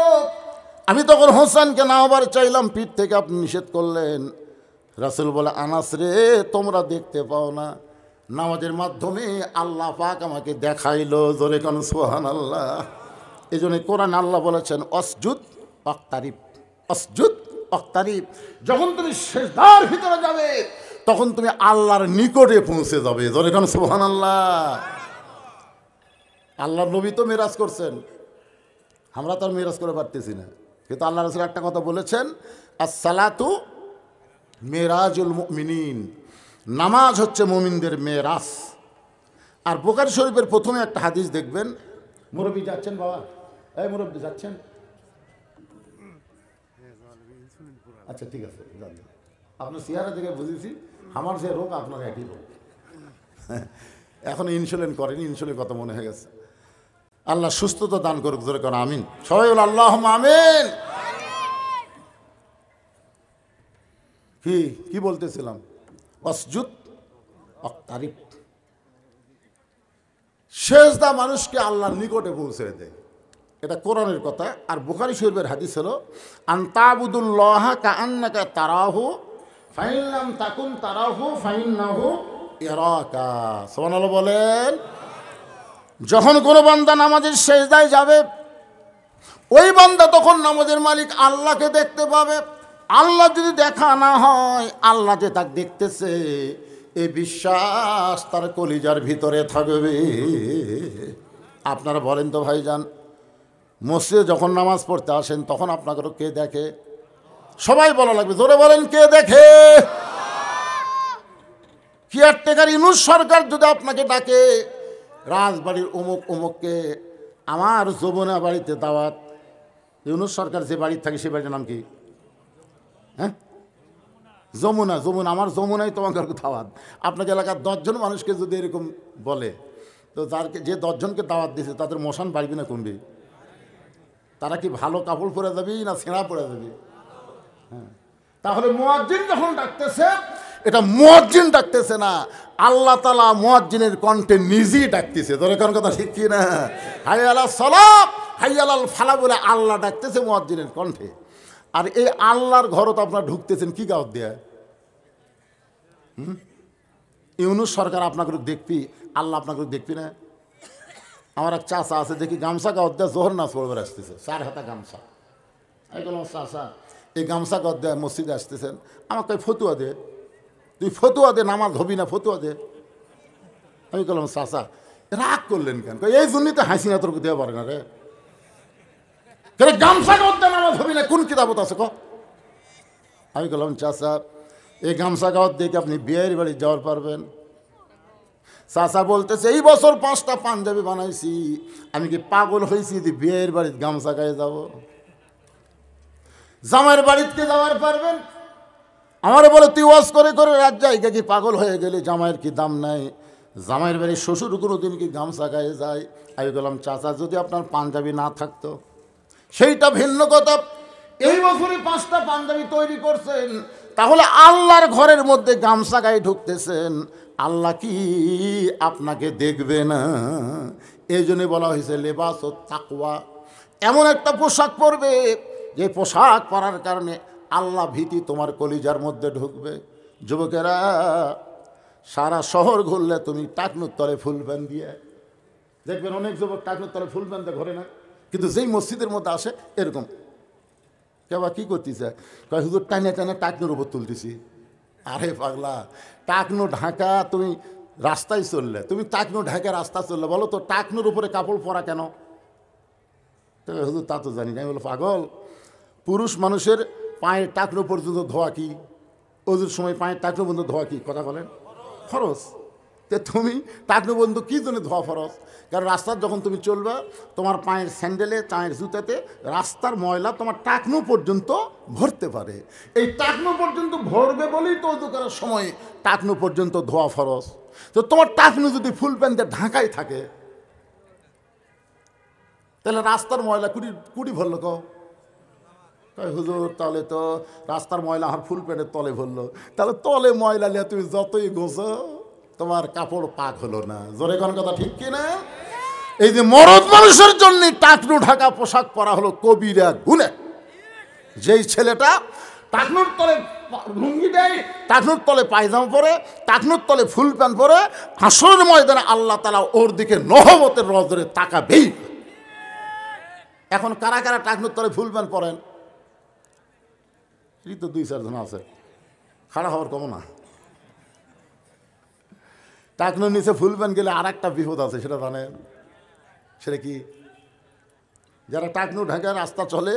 S1: আমি তখন হোসাইনকে নামাবার চাইলাম, পিঠ থেকে আপনি নিষেধ করলেন। রাসূল বলে আনাস রে, তোমরা দেখতে পাও না, নামাজের মাধ্যমে আল্লাহ পাক আমাকে দেখাইলো। জোরে কোন সুবহানাল্লাহ। এই জন্য কোরআন আল্লাহ বলেছেন অসজুদ ওয়াক্তারিব, অসজুদ ওয়াক্তারিব। যখন তুমি সিজদার ভিতরে যাবে তখন তুমি আল্লাহর নিকটে পৌঁছে যাবে। জোরে কোন সুবহানাল্লাহ। আল্লাহর নবী তো মেরাজ করছেন, আমরা তো আর মেরাজ করে পারতেছি না, কিন্তু আল্লাহ রাসূল একটা কথা বলেছেন, আস-সালাতু মেরাজুল মুমিনিন, নামাজ হচ্ছে মুমিনদের মেরাজ। আর বুখারী শরীফের প্রথমে একটা হাদিস দেখবেন। মুরব্বী যাচ্ছেন বাবা, এই মুরব্বী যাচ্ছেন? আচ্ছা ঠিক আছে, আপনার চেহারা দেখে বুঝেছি আমার যে রোগ আপনার একই রোগ। এখন ইনসুলিন করেনি, ইনসুলিন কথা মনে হয়ে গেছে। আল্লাহ সুস্থতা দান করুক, জোরে কোন আমিন। সবাই বল আল্লাহুম্মা আমিন। কি বলতেছিলাম? অসজুদ ওয়াক্তারিব। সেজদা মানুষকে আল্লাহর নিকটে পৌঁছে দেয়, এটা কোরআনের কথা। আর বুখারী শরীফের হাদিস হলো আনতাবুদুল্লাহ কাআন্নাকা তারাহু ফাইন লাম তাকুন তারাহু ফাইন্নাহু ইয়ারাকা। সুবহানাল্লাহ বলেন। যখন কোনো বান্দা নামাজের সেজদায় যাবে, ওই বান্দা তখন নামাজের মালিক আল্লাহকে দেখতে পাবে। আল্লাহ যদি দেখা না হয়, আল্লাহ যে তাকে দেখতেছে এই বিশ্বাস তার কলিজার ভিতরে থাকবে। আপনারা বলেন তো ভাইজান, মসজিদে যখন নামাজ পড়তে আসেন তখন আপনাকে কে দেখে? সবাই বলা লাগবে, জোরে বলেন কে দেখে? কেয়ারটেকার ইউনূস সরকার যদি আপনাকে ডাকে, রাজবাড়ির অমুক অমুককে আমার যমুনা বাড়িতে দাওয়াত। ইউনূস সরকার যে বাড়ির থাকে সে বাড়ির নাম কি? হ্যাঁ, যমুনা। আমার যমুনায় তোমাকে দাওয়াত। আপনাকে এলাকার 10 জন মানুষকে যদি এরকম বলে, তো যে 10 জনকে দাওয়াত দিয়েছে তাদের মশান বাড়বে না কমবে? তারা কি ভালো কাপড় পরে যাবে না ছেঁড়া পরে যাবে? হ্যাঁ, তাহলে মুয়াজ্জিন যখন ডাকতেছে, এটা মুয়াজ্জিন ডাকতেছে না, আল্লাহ তাআলা মুয়াজ্জিনের কণ্ঠে নিজেই ডাকতেছে। তোর কোন কথা ঠিক কি না? হাইয়া আলাস সালাত হাইয়া আলাল ফালাহ বলে আল্লাহ ডাকতেছে মুয়াজ্জিনের কণ্ঠে। আর এই আল্লাহর ঘরও তো আপনারা ঢুকতেছেন কি গাওয়াত দেয়া? ইউনূস সরকার আপনাকে দেখবি, আল্লাহ আপনাকে দেখবি না? আমার এক চাচা আছে, দেখি গামছা গাওয়াত দেয়া জোহর নাচ পড়বে আসতেছে, 4 হাতা গামছা। আমি বললাম চাচা এই গামছা গাওয়াত দেয়া মসজিদে আসতেছেন, আমাকে ফতুয়া দে, তুই ফতুয়া দে, নামাজ হবি না, ফতুয়া দে। আমি বললাম চাচা রাগ করলেন কেন? এই জন্যই তো হাসি না তোর দেওয়া পারে না রে, গামছা গাওয়াত দেয়া নামাজ হবি না, কোন কিতাবত আছে ক? আমি বললাম চাচা এই গামছা গাওয়াত দিয়ে কি আপনি বিয়ের বাড়ি যাওয়ার পারবেন? চাচা বলতেছে এই বছর 5টা পাঞ্জাবি বানাইছি, আমি কি পাগল হয়েছি যে বিয়ের বাড়িতে গামছা গায়ে যাব? জামাইয়ের বাড়িতে যাওয়ার পারবেন? আমারে বলে তুই ওয়াজ করে করে রাত জায়গা কি পাগল হয়ে গেলে, জামাইয়ের কি দাম নাই? জামাইয়ের বাড়ির শ্বশুর কোনোদিন কি গামছা গায়ে যায়? আমি বললাম চাচা যদি আপনার পাঞ্জাবি না থাকতো সেইটা ভিন্ন কথা, এই বছরই 5টা পাঞ্জাবি তৈরি করছেন, তাহলে আল্লাহর ঘরের মধ্যে গামছা গায়ে ঢুকতেছেন, আল্লাহ কি আপনাকে দেখবে না? এই জন্যে বলা হয়েছে লেবাস ও তাকওয়া, এমন একটা পোশাক পরবে যে পোশাক পরার কারণে আল্লাহ ভীতি তোমার কলিজার মধ্যে ঢুকবে। যুবকেরা, সারা শহর ঘুরলে তুমি টাকনুর তলে ফুল প্যান দিয়ে দেখবেন, অনেক যুবক টাকনুর তলে ফুল প্যান দিয়ে ঘরে না, কিন্তু যেই মসজিদের মধ্যে আসে এরকম কেবা কী করতেছে, কয় হুজুর টানে টানে টাকনুর উপর তুলতেছি। আরে পাগলা, টাকনু ঢাকা তুমি রাস্তায় চললে, তুমি টাকনু ঢাকা রাস্তা চললে, বলো তো টাকনুর উপরে কাপড় পরা কেন? তো হুজুর তা তো জানি না। আমি বলো পাগল, পুরুষ মানুষের পায়ের টাকনু পর্যন্ত ধোয়া কি, ওজুর সময় পায়ের টাকনু পর্যন্ত ধোয়া কি, কথা বলেন? ফরজ। তো তুমি টাকনু পর্যন্ত কী জন্য ধোয়া ফরজ? কারণ রাস্তার যখন তুমি চলবে, তোমার পায়ের স্যান্ডেলে, পায়ের জুতাতে রাস্তার ময়লা তোমার টাকনু পর্যন্ত ভরতে পারে। এই টাকনু পর্যন্ত ভরবে বলেই তো ওযু করার সময় টাকনু পর্যন্ত ধোয়া ফরজ। তো তোমার টাকনু যদি ফুল প্যান্টে ঢাকাই থাকে, তাহলে রাস্তার ময়লা কুড়ি ভরলো কও? তাই হুজুর, তাহলে তো রাস্তার ময়লা আর ফুল প্যান্টের তলে ভরলো, তাহলে তলে ময়লা নিয়ে তুমি যতই গোছো তোমার কাপড় পাক হলো না। জোরে কোন কথা ঠিক কিনা? এই যে মরদ মানুষের জন্য টাকনু ঢাকা পোশাক পরা হলো কবিরা গুনাহ। যেই ছেলেটা টাকনুর তলে লুঙ্গি দেয়, টাকনুর তলে পায়জামা পরে, টাকনুর তলে ফুল প্যান্ট পরে, হাসরের ময়দানে আল্লাহ তাআলা ওর দিকে নহমতের নজরে তাকাবেই। এখন কারা কারা টাকনুর তলে ফুল প্যান্ট পরেন? এই তো 2-4 জন আছে, খাড়া হওয়ার কম না। টাকনুর নিচে ফুল প্যান্ট গেলে আর একটা বিপদ আছে, সেটা জানেন? সেটা কি? যারা টাকনু ঢাকা রাস্তা চলে,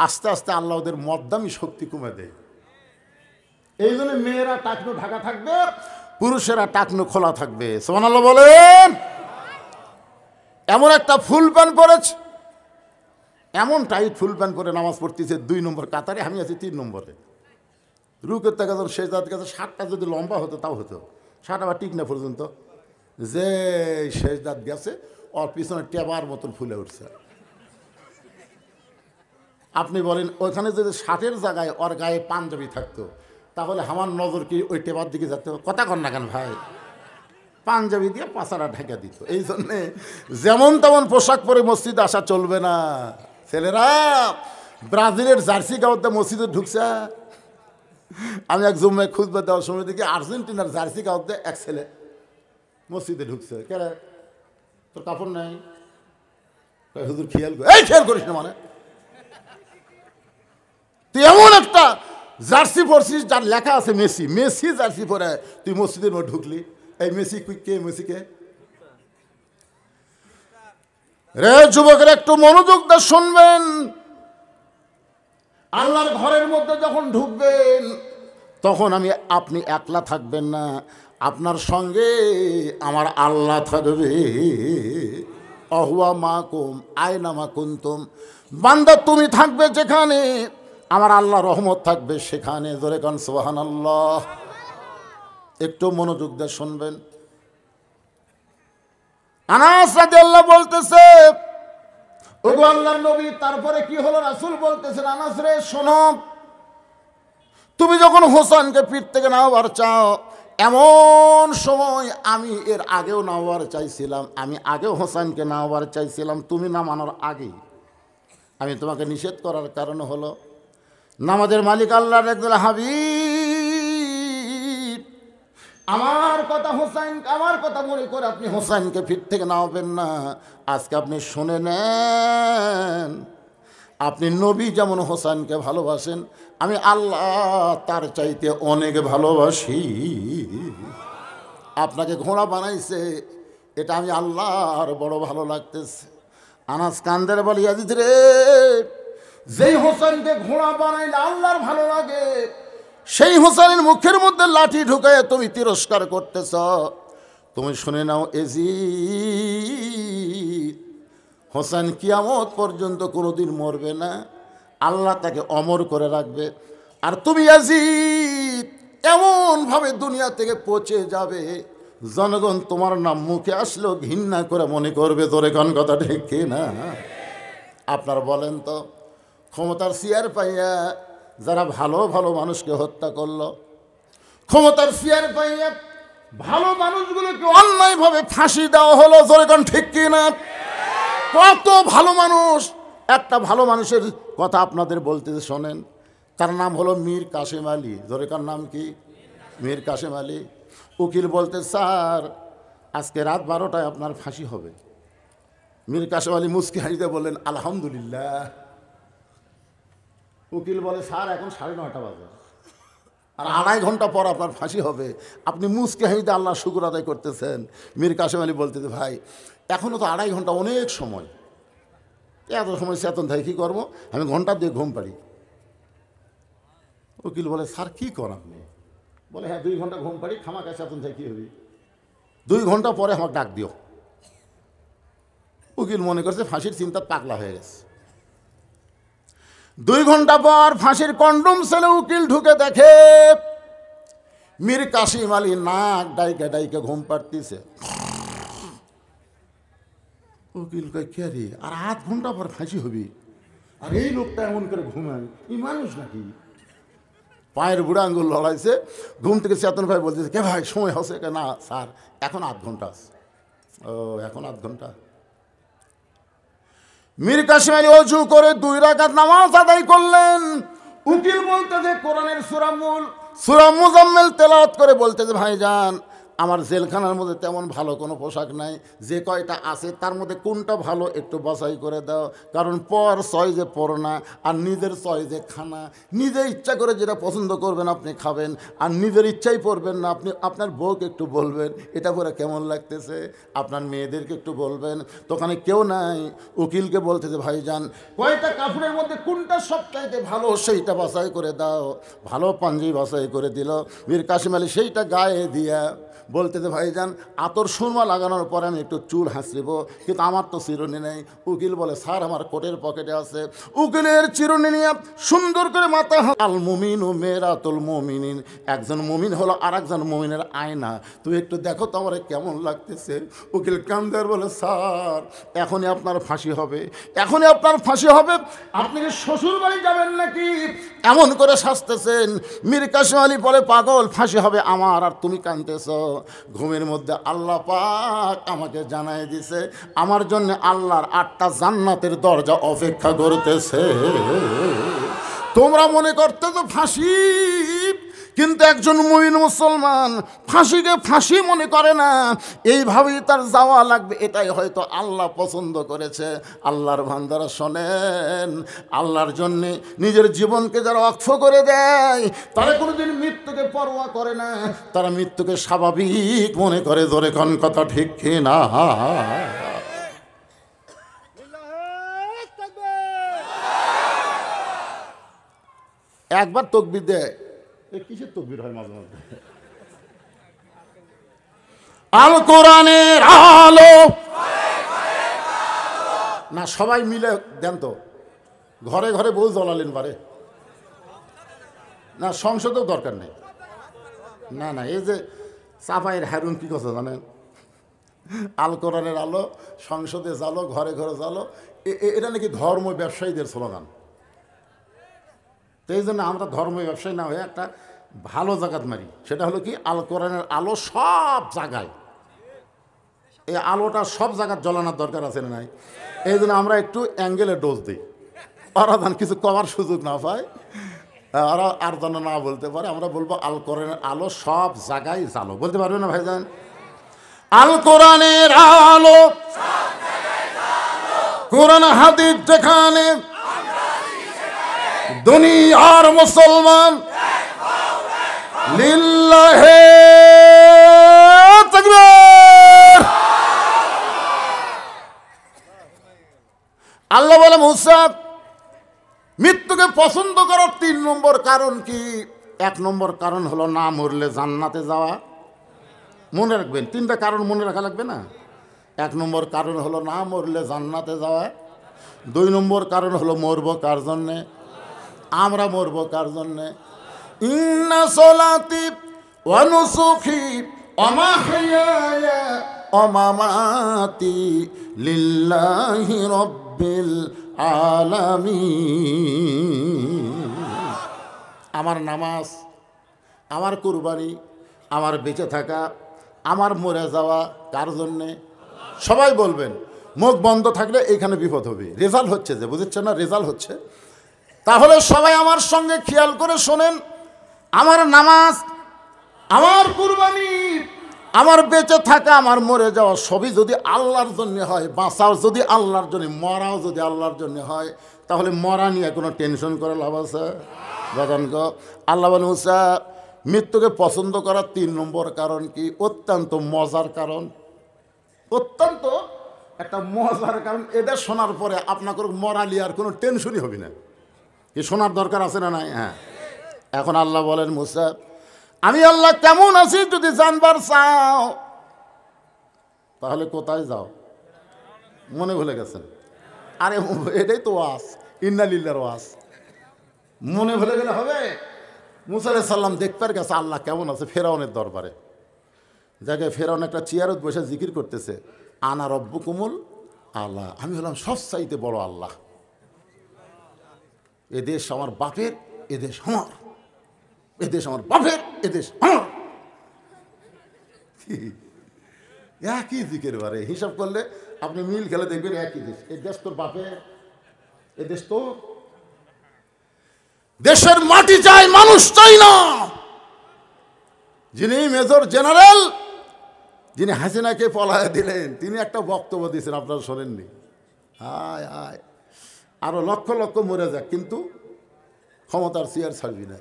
S1: আস্তে আস্তে আল্লাহ ওদের মদ্দামি শক্তি কমে দেয়। এই জন্য মেয়েরা টাকনু ঢাকা থাকবে, পুরুষেরা টাকনু খোলা থাকবে। সুবহানাল্লাহ বলেন। এমন একটা ফুল প্যান্ট পরেছে, এমন টাইট ফুল প্যান্ট পরে নামাজ পড়তেছে 2 নম্বর কাতারে, আমি আছি 3 নম্বরে। রুকের থেকে যখন শেষ দাঁত গেছে, 7টা যদি লম্বা হতো তাও হতো, 7 আবার ঠিক না পর্যন্ত। যে শেষ দাঁত গেছে, ওর পিছনে টেবার মতন ফুলে উঠছে। আপনি বলেন, ওইখানে যদি 60-এর জায়গায় ওর গায়ে পাঞ্জাবি থাকতো, তাহলে আমার নজর কি ওই টেবার দিকে যেত? কথা কন না কেন ভাই? পাঞ্জাবি দিয়ে পাছাড়া ঢেকে দিত। এই জন্যে যেমন তেমন পোশাক পরে মসজিদে আসা চলবে না। ছেলেরা ব্রাজিলের জার্সি গাওয়াতে মসজিদে ঢুকছে। আমি এক জুম্মায় খুঁজবে দেওয়ার সময় দেখি আর্জেন্টিনার জার্সি গাওয়াতে এক ছেলে মসজিদে ঢুকছে। কেন তোর কাপড় নাই? হুজুর খেয়াল করিস না, মানে তুই এমন একটা জার্সি পরছিস যার লেখা আছে মেসি, মেসি জার্সি পরে তুই মসজিদের মধ্যে ঢুকলি। এই মেসি কে? মেসি কে রে? যুবকের একটু মনোযোগ দিয়ে শুনবেন। আল্লাহর ঘরের মধ্যে যখন ঢুকবেন, তখন আপনি একলা থাকবেন না, আপনার সঙ্গে আমার আল্লাহ থাকবে। অহুয়া মাকুম আয়না মা কুনতুম, বান্দা তুমি থাকবে যেখানে, আমার আল্লাহ রহমত থাকবে সেখানে। জোরে কান সুবহানাল্লাহ। একটু মনোযোগ দিয়ে শুনবেন। আনাস রাদিয়াল্লাহু বলতেছে, ওগো আল্লাহর নবী, তারপরে কি হলো? রাসূল বলতেছেন, আনাস রে শোনো, তুমি যখন হোসেনকে পিঠ থেকে নামাবার চাও, এমন সময় আমি এর আগেও নামাবার চাইছিলাম, আমি আগেও হোসেনকে নামাবার চাইছিলাম, তুমি নামানোর আগেই আমি তোমাকে নিষেধ করার কারণ হলো, নামাজের মালিক আল্লাহর একজন হাবিব, আমার কথা মনে করে আপনি হোসেনকে পিঠ থেকে নামাবেন না। আজকে আপনি শুনে নেন, আপনি নবী যেমন হোসেনকে ভালোবাসেন, আমি আল্লাহ তার চাইতে অনেক ভালোবাসি। আপনাকে ঘোড়া বানাইছে, এটা আমি আল্লাহর বড় ভালো লাগতেছে। আনাস কান্দের বলি, ইয়াজিদ রে, যেই হোসেনকে ঘোড়া বানাইলে আল্লাহর ভালো লাগে, সেই হোসেনের মুখের মধ্যে লাঠি ঢুকায় তুমি তিরস্কার করতেছ। তুমি শুনে নাও ইয়াজিদ, হোসেন কিয়ামত পর্যন্ত কোনোদিন মরবে না, আল্লাহ তাকে অমর করে রাখবে। আর তুমি ইয়াজিদ এমনভাবে দুনিয়া থেকে পচে যাবে, জনগণ তোমার নাম মুখে আসলেও ঘৃণা করে মনে করবে। তোরে কোন কথা ঠিক কিনা? আপনারা বলেন তো, ক্ষমতার চেয়ার পাইয়া যারা ভালো ভালো মানুষকে হত্যা করলো, ক্ষমতার চেয়ার পাইয়া ভালো মানুষগুলোকে অন্যায়ভাবে ফাঁসি দেওয়া হলো, জোরে কোন ঠিক কিনা? কত ভালো মানুষ। একটা ভালো মানুষের কথা আপনাদের বলতে শোনেন, তার নাম হলো মীর কাসেম আলী। জোরে কার নাম কি? মীর কাসেম আলী। উকিল বলতে, স্যার আজকে রাত 12টায় আপনার ফাঁসি হবে। মীর কাসেম আলী মুস্কি হাসিতে বললেন, আলহামদুলিল্লাহ। উকিল বলে, স্যার এখন 9:30 বাজে, আর 2.5 ঘন্টা পর আপনার ফাঁসি হবে, আপনি মুস্কি হাসিতে আল্লাহ শুকর আদায় করতেছেন। মীর কাসেম আলী বলতেছে, ভাই এখনও তো 2.5 ঘন্টা অনেক সময়, এত সময় চেতন থাকে কী করবো, আমি ঘন্টা দিয়ে ঘুম পাড়ি। উকিল বলে, স্যার কী কর আপনি? বলে, হ্যাঁ 2 ঘন্টা ঘুম পাড়ি, খামাকা চেতন থাকে কী হবে, 2 ঘন্টা পরে আমাকে ডাক দিও। উকিল মনে করছে ফাঁসির চিন্তা পাগলা হয়ে গেছে। 2 ঘন্টা পর ফাঁসির কন্ডম সেলে উকিল ঢুকে দেখে মীর কাসেম আলী নাক ডাইকে ডাইকে ঘুম পাড়তিছে। উকিল কয়, কে রে, আর 8 ঘন্টা পর ফাঁসি হবি, আর এই লোকটা এমন করে ঘুমায়, এই মানুষ নাকি? পায়ের বুড়া আঙ্গুল লড়াইছে, ঘুম থেকে চেতন ভাই বলতেছে, কে ভাই সময় হচ্ছে? না স্যার এখন 8 ঘন্টা আছে। ও এখন 8 ঘন্টা। মীর কাসেম আলী অজু করে 2 রাকাত নামাজ আদায় করলেন। উকিল বলতেছে, কোরআনের সূরা মুজাম্মিল তেলাওয়াত করে বলতেছে, ভাইজান আমার জেলখানার মধ্যে তেমন ভালো কোনো পোশাক নাই, যে কয়টা আছে তার মধ্যে কোনটা ভালো একটু বাছাই করে দাও, কারণ পর চয়েজে পড়ো না, আর নিজের চয়েজে খানা, নিজে ইচ্ছা করে যেটা পছন্দ করবেন আপনি খাবেন, আর নিজের ইচ্ছাই পড়বেন না। আপনি আপনার বউকে একটু বলবেন এটা পরে কেমন লাগতেছে, আপনার মেয়েদেরকে একটু বলবেন। তো ওখানে কেউ নাই। উকিলকে বলতেছে, ভাইজান কয়টা কাপড়ের মধ্যে কোনটা সবচাইতে ভালো সেইটা বাছাই করে দাও। ভালো পাঞ্জাবি বাছাই করে দিল। মীর কাসেম আলী সেইটা গায়ে দিয়া বলতেছে, ভাইজান আতর সুরমা লাগানোর পরে আমি একটু চুল হাসিব, কিন্তু আমার তো চিরুনি নেই। উকিল বলে, স্যার আমার কোটের পকেটে আছে। উকিলের চিরুনি নিয়ে সুন্দর করে মাথা, আল মুমিন ও মেরাতুল মুমিনিন, একজন মুমিন হলো আর একজন মুমিনের আয়না, তুই একটু দেখো তো আমার কেমন লাগতেছে। উকিল কান্দার বলে, স্যার এখনই আপনার ফাঁসি হবে, এখনই আপনার ফাঁসি হবে, আপনি কি শ্বশুর বাড়ি যাবেন নাকি? এমন করে শাসতেছেন। মীর কাসেম আলী বলে, পাগল, ফাঁসি হবে আমার আর তুমি কাঁদতেছ। ঘুমের মধ্যে আল্লাহ পাক আমাকে জানাই দিছে আমার জন্য আল্লাহর 8টা জান্নাতের দরজা অপেক্ষা করতেছে। তোমরা মনে করতেছো ফাঁসি, কিন্তু একজন মুমিন মুসলমান ফাঁসিকে ফাঁসি মনে করে না, এইভাবেই তার যাওয়া লাগবে, এটাই হয়তো আল্লাহ পছন্দ করেছে। আল্লাহর বান্দারা শোনেন, আল্লাহর জন্যে নিজের জীবনকে যারা অক্ষ করে দেয় তারা কোনোদিন মৃত্যুকে পরোয়া করে না, তারা মৃত্যুকে স্বাভাবিক মনে করে। জোরে কোন কথা ঠিক কিনা? একবার তাকবীর দেয়, কিসের তাকবীর হয় মাঝে মাঝে? আল কোরআনের আলো না, সবাই মিলে দেন তো। ঘরে ঘরে বউ জ্বলালেন বারে না, সংসদেও দরকার নেই। না না, এই যে চাপাইয়ের হারুন কি কথা জানেন? আল কোরআনের আলো সংসদে জ্বালো, ঘরে ঘরে জ্বালো, এটা নাকি ধর্ম ব্যবসায়ীদের স্লোগান। তো এই জন্য আমরা ধর্ম ব্যবসায়ী না হয়ে একটা ভালো জায়গাত মারি, সেটা হলো কি আল কোরআনের আলো সব জায়গায়। এই আলোটা সব জায়গায় জ্বলানোর দরকার আছে না নাই? এই জন্য আমরা একটু অ্যাঙ্গেলে ডোজ দিই, ওরা ধান কিছু কমার সুযোগ না পায়, ওরা আর যেন না বলতে পারে। আমরা বলবো আল কোরআনের আলো সব জায়গায় জ্বালো। বলতে পারবে না ভাইজান? আল কোরআনের আলো, কোরআন হাদিস যেখানে, দুনিয়ার মুসলমান লিল্লাহে তাকবীর। আল্লাহ বলে, মুসা মৃত্যুকে পছন্দ করার 3 নম্বর কারণ কি? 1 নম্বর কারণ হলো না মরলে জান্নাতে যাওয়া। মনে রাখবেন, 3টা কারণ মনে রাখা লাগবে না? 1 নম্বর কারণ হলো না মরলে জান্নাতে যাওয়া। 2 নম্বর কারণ হলো মরবো কার জন্যে? আমরা মরবো কার জন্যে? ইন্না সলাতি ওয়া নুসুকি ওয়া মাহইয়ায়া ওয়া মামাতি লিল্লাহি রাব্বিল আলামিন। আমার নামাজ, আমার কুরবানি, আমার বেঁচে থাকা, আমার মরে যাওয়া কার জন্যে? সবাই বলবেন। মুখ বন্ধ থাকলে এইখানে বিপদ হবে। রেজাল্ট হচ্ছে, যে বুঝেছেন না, রেজাল্ট হচ্ছে। তাহলে সবাই আমার সঙ্গে খেয়াল করে শোনেন, আমার নামাজ, আমার কুরবানি, আমার বেঁচে থাকা, আমার মরে যাওয়া সবই যদি আল্লাহর জন্য হয়, বাঁচাও যদি আল্লাহর জন্য, মরাও যদি আল্লাহর জন্য হয়, তাহলে মরা নিয়ে কোনো টেনশন করে লাভ আছে? বাগান গো, আল্লাহ বলেন মুসা, মৃত্যুকে পছন্দ করার 3 নম্বর কারণ কি? অত্যন্ত মজার কারণ, অত্যন্ত একটা মজার কারণ। এটা শোনার পরে আপনাকে মরা নিয়ে আর কোনো টেনশনই হবে না। কি শোনার দরকার আছে না নাই? হ্যাঁ। এখন আল্লাহ বলেন মুসা, আমি আল্লাহ কেমন আছি যদি জানবার চাও, তাহলে কোথায় যাও? মনে ভুলে গেছেন? আরে এটাই তো ওয়াজ, ইন্না লিল্লাহর ওয়াজ। মনে ভুলে গেলে হবে? মুসা আলাইহিস সালাম দেখতে গেছে আল্লাহ কেমন আছে ফেরাউনের দরবারে। জায়গায় ফেরাউন একটা চেয়ারত বসে জিকির করতেছে, আনা রব্বুকুমুল আল্লাহ, আমি হলাম সবচাইতে বড় আল্লাহ। এদেশ আমার বাপের, এদেশ আমার, এদেশ আমার বাপের, এদেশ আমার। একই দিকের বারে হিসাব করলে আপনি মিল খেলে দেখবেন একই দেশ। এই দেশ তোর বাপের, এদেশ তো। দেশের মাটি চাই, মানুষ চাই না। যিনি মেজর জেনারেল, যিনি হাসিনাকে পলায় দিলেন, তিনি একটা বক্তব্য দিয়েছেন, আপনারা শোনেননি? হায় হায়, আরো লক্ষ লক্ষ মরে যাক, কিন্তু ক্ষমতার চেয়ার ছাড়বি না।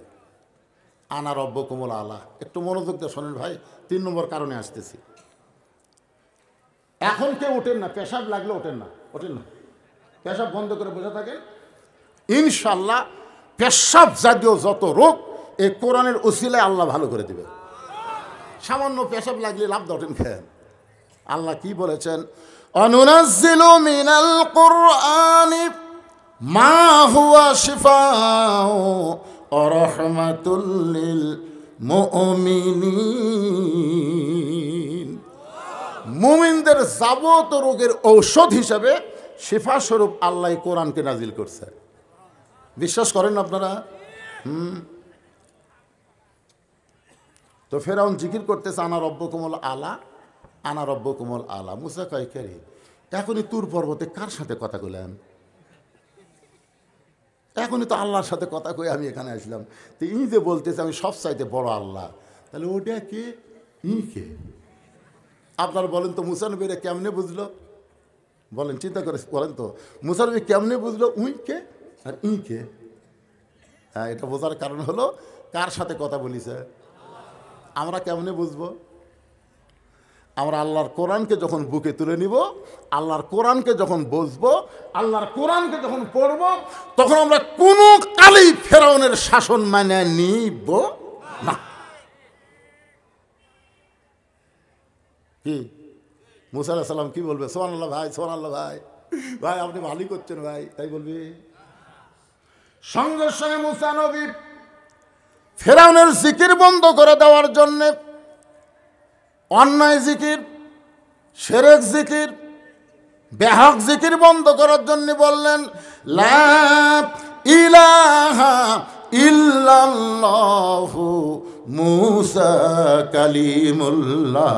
S1: আনা রব্বকুমুল আলা। একটু মনোযোগ দিয়ে শোনেন ভাই, 3 নম্বর কারণে আসতেছি। এখন কেউ ওঠেন না, পেশাব লাগলে ওঠেন না, ওঠেন না, পেশাব বন্ধ করে বসে থাকেন। ইনশাল্লাহ পেশাব জাতীয় যত রোগ এই কোরআনের উসিলায় আল্লাহ ভালো করে দিবে। সামান্য পেশাব লাগলে লাভ দটেন খেন। আল্লাহ কি বলেছেন? অনুনাজ্জিলু মিনাল কুরআনি মা হুয়া শিফাউ ওয়া রাহমাতুল লিল মুমিনিন। মুমিনদের যাবতীয় রোগের ঔষধ হিসাবে শিফা স্বরূপ আল্লাহ কোরআনকে নাজিল করছে। বিশ্বাস করেন আপনারা? তো ফেরাউন জিকির করতেছে আনা রব্বকুমুল আলা, আনা রব্বকুমুল আলা। মুসা কয়, কে রে, এখনই তুর পর্বতে কার সাথে কথা কইলেন? এখনই তো আল্লাহর সাথে কথা কই আমি এখানে আসলাম। তো ই যে বলতেছে আমি সব চাইতে বড় আল্লাহ, তাহলে ওটা কে? ই কে? আপনারা বলেন তো, মুসা নবীরা কেমনে বুঝলো? বলেন, চিন্তা করে বলেন তো, মুসা নবী কেমনে বুঝলো উই কে আর ই কে? হ্যাঁ, এটা বোঝার কারণ হলো কার সাথে কথা বলিছে। আমরা কেমনে বুঝবো? আমরা আল্লাহর কোরআনকে যখন বুকে তুলে নিব, আল্লাহর কোরআনকে যখন বুঝবো, আল্লাহর কোরআনকে যখন পড়ব, তখন আমরা কোনো কালেই ফেরাউনের শাসন মানে নিব না। কি মুসা আলাইহিস সালাম কি বলবে? সুবহানাল্লাহ ভাই, সুবহানাল্লাহ ভাই, ভাই আপনি ভালোই করছেন ভাই, তাই বলবি? সঙ্গে সঙ্গে মুসা নবী ফেরাউনের জিকির বন্ধ করে দেওয়ার জন্যে, অন্যায় জিকির, শিরক জিকির, বেহক জিকির বন্ধ করার জন্য বললেন, লা ইলাহা ইল্লাল্লাহু মুসা কালিমুল্লাহ।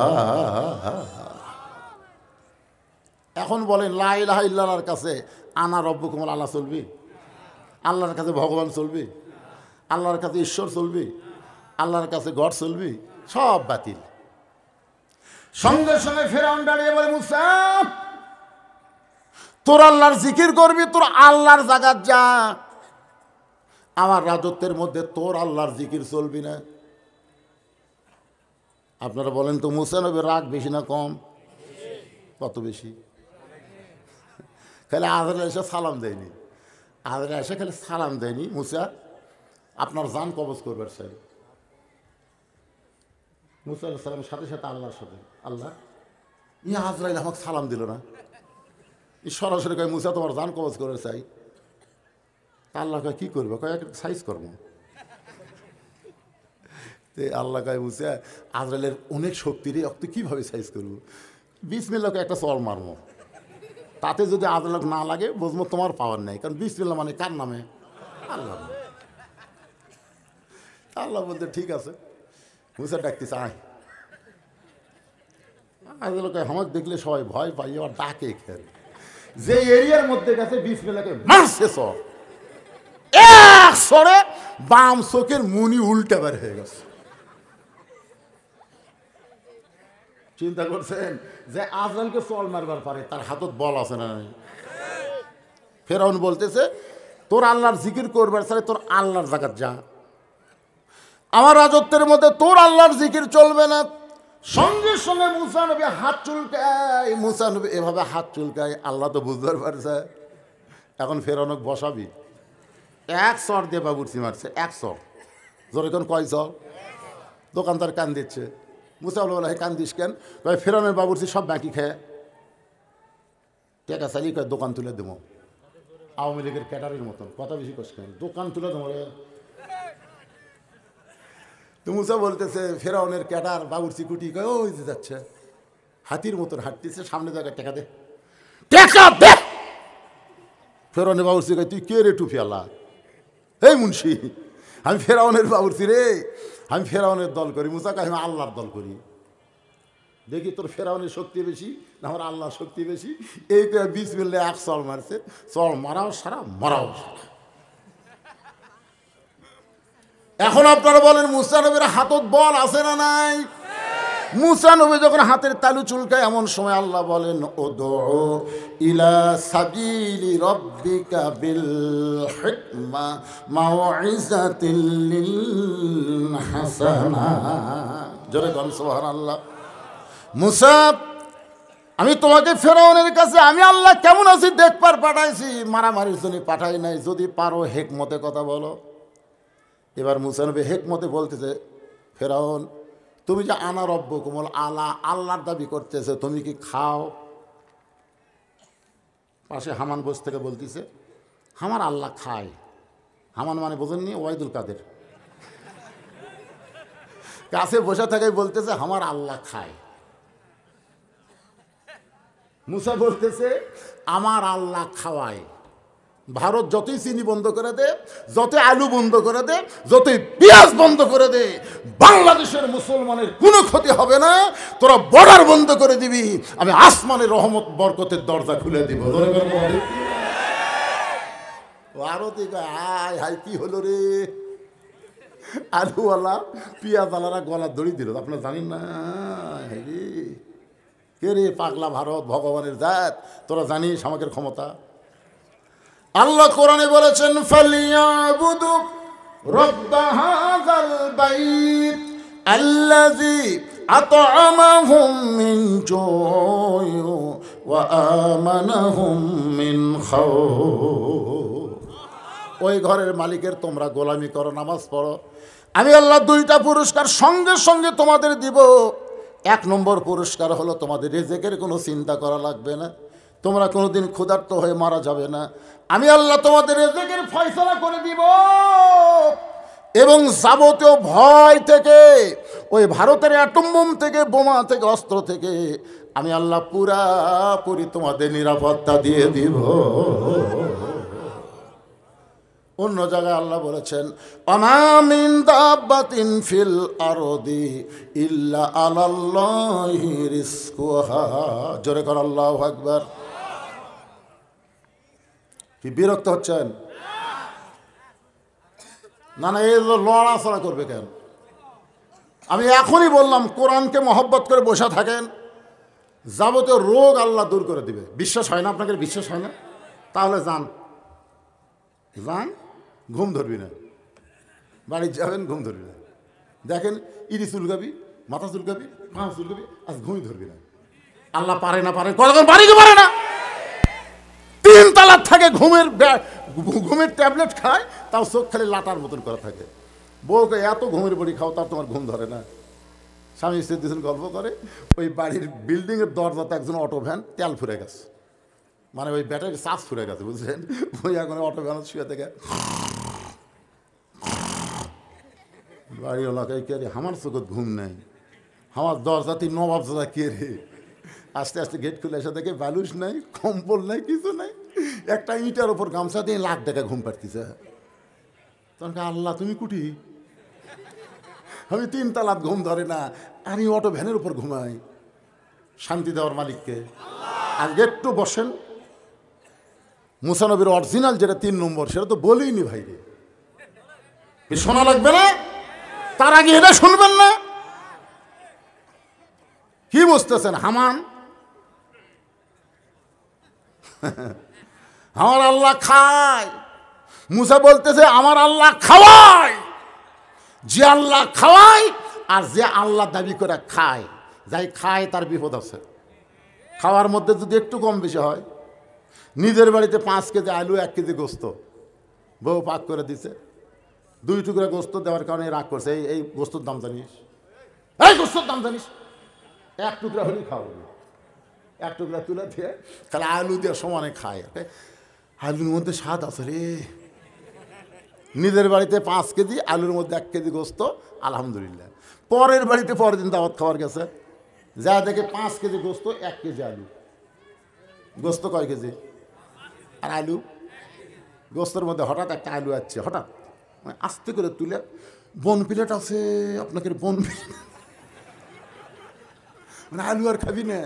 S1: এখন বলেন, লা ইলাহা ইল্লাল্লাহর কাছে আনা রব্বুকুমুল আলা চলবি? আল্লাহর কাছে ভগবান চলবি? আল্লাহর কাছে ঈশ্বর চলবি? আল্লাহর কাছে গড চলবি? সব বাতিল। সঙ্গে সঙ্গে ফেরাউন দাঁড়িয়ে বলে, মুসা তোর আল্লাহর জিকির করবি, তোর আল্লাহর জায়গা যা, আমার রাজত্বের মধ্যে তোর আল্লাহর জিকির চলবি না। আপনারা বলেন তো, মুসা নবীর রাগ বেশি না কম? কত বেশি? খালি আজরাইল এসে সালাম দেয়নি, আজরাইল এসে খালি সালাম দেয়নি, মুসা আপনার জান কবজ করবার চাই। মুসা আলাইহিস সালামের সাথে সাথে আল্লাহর সাথে, আল্লাহ ই আজরাইল আমাকে সালাম দিল না, ই সরাসরি কয় মুসা তোমার জান কবজ করে চাই। আল্লাহ কয় কি করবো? কয় সাইজ করবো। আল্লাহ কয় মুসা আজরাইলের অনেক শক্তি রে, তুই কীভাবে সাইজ করবো? বিসমিল্লাহকে একটা চল মারবো, তাতে যদি আজরাইল না লাগে বুঝবো তোমার পাওয়ার নেই, কারণ বিসমিল্লাহ মানে কার নামে? আল্লাহ। আল্লাহ বলতে ঠিক আছে। মুসা ডাকতেছে, আয়। আজ লোকে আমার দেখলে সবাই ভয় পাই, আবার ডাকে খেলে। যে এরিয়ার মধ্যে গেছে বিসমিল্লাহকে মারছে সর, এক সরে বাম চোখের মুনি উল্টে বের হয়ে গেছে। চিন্তা করছেন যে আজরাইলকে চল মারবার পারে, তার হাতত বল আছে না? ফেরাউন বলতেছে তোর আল্লাহর জিকির করবার চাই, তোর আল্লাহর জায়গায় যা, আমার রাজত্বের মধ্যে তোর আল্লাহর জিকির চলবে না। সঙ্গে সঙ্গে মুসা নবী হাত চুলকায়, মুসা নবী এভাবে হাত চুলকায়, আল্লাহ তো বুঝতে পারছে। এখন ফেরাউনক বসাবি, এক চর দিয়ে বাবুর্চি মারছে, এক চর। জোরে কোন কয় চর? দোকানদার কান দিচ্ছে। মুসা বলে কান দিস কেন? কয় ফেরাউনের বাবুর্চি সব বাকি খেয়ে টেকা চালিয়ে কয় দোকান তুলে দেবো। আওয়ামী লীগের ক্যাডারের মতন কথা বেশি করছে, দোকান তুলে দেবো রে। তো মুসা বলতেছে ফেরাউনের ক্যাডার বাবুর্চি কুটি কয় ওই যে যাচ্ছে, হাতির মতন হাঁটতেছে, সামনে জায়গায় টেকা দে, টেকা দে। ফেরাউনের বাবুর্চি কয় তুই কে রে টুপিয়ালা? এই মুন্সি, আমি ফেরাউনের বাবুর্চি রে, আমি ফেরাউনের দল করি। মুসা কয় আমি আল্লাহর দল করি। দেখি তোর ফেরাউনের শক্তি বেশি না আমার আল্লাহর শক্তি বেশি। এই বিসমিল্লাহ এক চল মারছে, চল মারাও সারা, মারাও সারা। এখন আপনারা বলেন মুসা নবীর হাতত বল আছে না নাই? মুসা নবী যখন হাতের তালু চুলকায়, এমন সময় আল্লাহ বলেন উদউ ইলা সাবিলি রাব্বিকা বিল হিকমা মাউইজাতিল লিল হাসানা। জোরে বল সুবহানাল্লাহ। মুসা, আমি তোমাকে ফেরাউনের কাছে আমি আল্লাহ কেমন আছি দেখবার পাঠাইছি, মারামারির জন্য পাঠাই নাই। যদি পারো হেকমতে কথা বলো। এবার মুসা নবী হেকমতে বলতেছে ফেরাউন তুমি যে আনা রব্ব কোমল আলা আল্লাহর দাবি করতেছে, তুমি কি খাও? পাশে হামান বস থেকে বলতেছে আমার আল্লাহ খায়। হামান মানে বোঝেননি? ওয়াইদুল কাদের কাছে বসে থাকে বলতেছে আমার আল্লাহ খায়। মুসা বলতেছে আমার আল্লাহ খাওয়ায়। ভারত যতই চিনি বন্ধ করে দে, যতই আলু বন্ধ করে দে, যতই পেঁয়াজ বন্ধ করে দে, বাংলাদেশের মুসলমানের কোনো ক্ষতি হবে না। তোরা বর্ডার বন্ধ করে দিবি, আমি আসমানের রহমত বরকতের দরজা খুলে দিব। ভারতে হাই হাই কি হলো রে, আলুওয়ালা পেঁয়াজওয়ালারা গলার দড়ি দিল, আপনারা জানেন না? কে রে পাগলা ভারত, ভগবানের জাত, তোরা জানিস আমাদের ক্ষমতা। আল্লাহ কোরআনে বলেছেন ফালিয়াবুদু রাব্ব হাযাল বাইত আল্লাযী আত'আমাহুম মিন জু'ইন ওয়া আমানাহুম মিন খাউফ। ওই ঘরের মালিকের তোমরা গোলামি করো, নামাজ পড়ো, আমি আল্লাহ দুইটা পুরস্কার সঙ্গে সঙ্গে তোমাদের দিব। এক নম্বর পুরস্কার হলো তোমাদের রিজিকের কোনো চিন্তা করা লাগবে না, তোমরা কোনোদিন ক্ষুধার্ত হয়ে মারা যাবে না। আমি আল্লাহ তোমাদের রিজিকের ফয়সালা করে দিব। এবং যাবতীয় ভয় থেকে, ওই ভারতের অ্যাটম বোম থেকে, বোমা থেকে, অস্ত্র থেকে আমি আল্লাহ পুরাপুরি তোমাদের নিরাপত্তা দিয়ে দিব। অন্য জায়গায় আল্লাহ বলেছেন ওমা মিন দাব্বাতিন ফিল আরদি ইল্লা আলাল্লাহি রিজকুহা। জোরে কর আল্লাহু আকবার। কি বিরক্ত হচ্ছেন? না না, এই লড়াচড়া করবে কেন? আমি এখনই বললাম কোরআনকে মহব্বত করে বসে থাকেন, যাবতীয় রোগ আল্লাহ দূর করে দিবে। বিশ্বাস হয় না আপনাকে? বিশ্বাস হয় না? তাহলে যান, যান, ঘুম ধরবি না, বাড়ি যাবেন, ঘুম ধরবি না। দেখেন ইডি চুলকাবি, মাথা চুলকাবি, পা চুলকাবি, আজ ঘুমই ধরবি না। আল্লাহ পারে না? পারে, কতক্ষণ পারি কি পারে না? 3 তালার থাকে, ঘুমের ট্যাবলেট খায়, তাও চোখ খালি লাটার মতন করা থাকে। বউকে এত ঘুমের বড়ি খাও, তার তোমার ঘুম ধরে না। স্বামী স্ত্রী দুজন গল্প করে, ওই বাড়ির বিল্ডিংয়ের দরজাতে একজন অটো ভ্যান তেল ফুরে গেছে, মানে ওই ব্যাটারি চার্জ ফুরে গেছে, বুঝলেন? ওই এখন অটো ভ্যান শুয়ে থেকে বাড়ি এলাকায় কে রে, আমার চোখত ঘুম নেই, আমার দরজাতে নবাব দাদা কে রে। আস্তে আস্তে গেট খুলে এসে দেখে বালুস নাই, কম্বল নাই, কিছু নাই, একটা ইটার ওপর গামছা দিয়ে লাখ টাকা ঘুম পাড়তিছে। তখন আল্লাহ তুমি কুটি, আমি 3 তালাত ঘুম ধরে না, আমি অটো ভ্যানের উপর ঘুমাই। শান্তি দেওয়ার মালিককে। আজকে একটু বসেন, মুসা নবীর অরিজিনাল যেটা 3 নম্বর সেটা তো বলিনি ভাই রে, শোনা লাগবে না? তার আগে এটা শুনবেন না? কি বুঝতেছেন? হামান আমার আল্লাহ খায়, মুসা বলতেছে আমার আল্লাহ খাওয়ায়। যে আল্লাহ খাওয়ায় আর যে আল্লাহ দাবি করে খায়, যাই খায় তার বিপদ আছে। খাওয়ার মধ্যে যদি একটু কম বেশি হয়, নিজের বাড়িতে 5 কেজি আলু 1 কেজি গোস্ত বউ পাক করে দিছে, 2 টুকরা গোস্ত দেওয়ার কারণে রাগ করছে। এই গোস্তর দাম জানিস? এই গোস্তর দাম জানিস? 1 টুকরা হলেই খাওয়াবে, 1 টুকরা তুলে দিয়ে তাহলে আলু দিয়ে সমানে খায়। আলুর মধ্যে স্বাদ আছে রে। নিজের বাড়িতে 5 কেজি আলুর মধ্যে 1 কেজি গোস্ত, আলহামদুলিল্লাহ। পরের বাড়িতে পরের দিন দাওয়াত খাওয়ার গেছে, যা দেখে 5 কেজি গোস্ত 1 কেজি আলু। গোস্ত কয় কেজি? আর আলু? গোস্তের মধ্যে হঠাৎ একটা আলু আসছে, হঠাৎ মানে আস্তে করে তুলে, বন প্লেট আছে আপনাকে, বন মানে আলু আর খাবি না।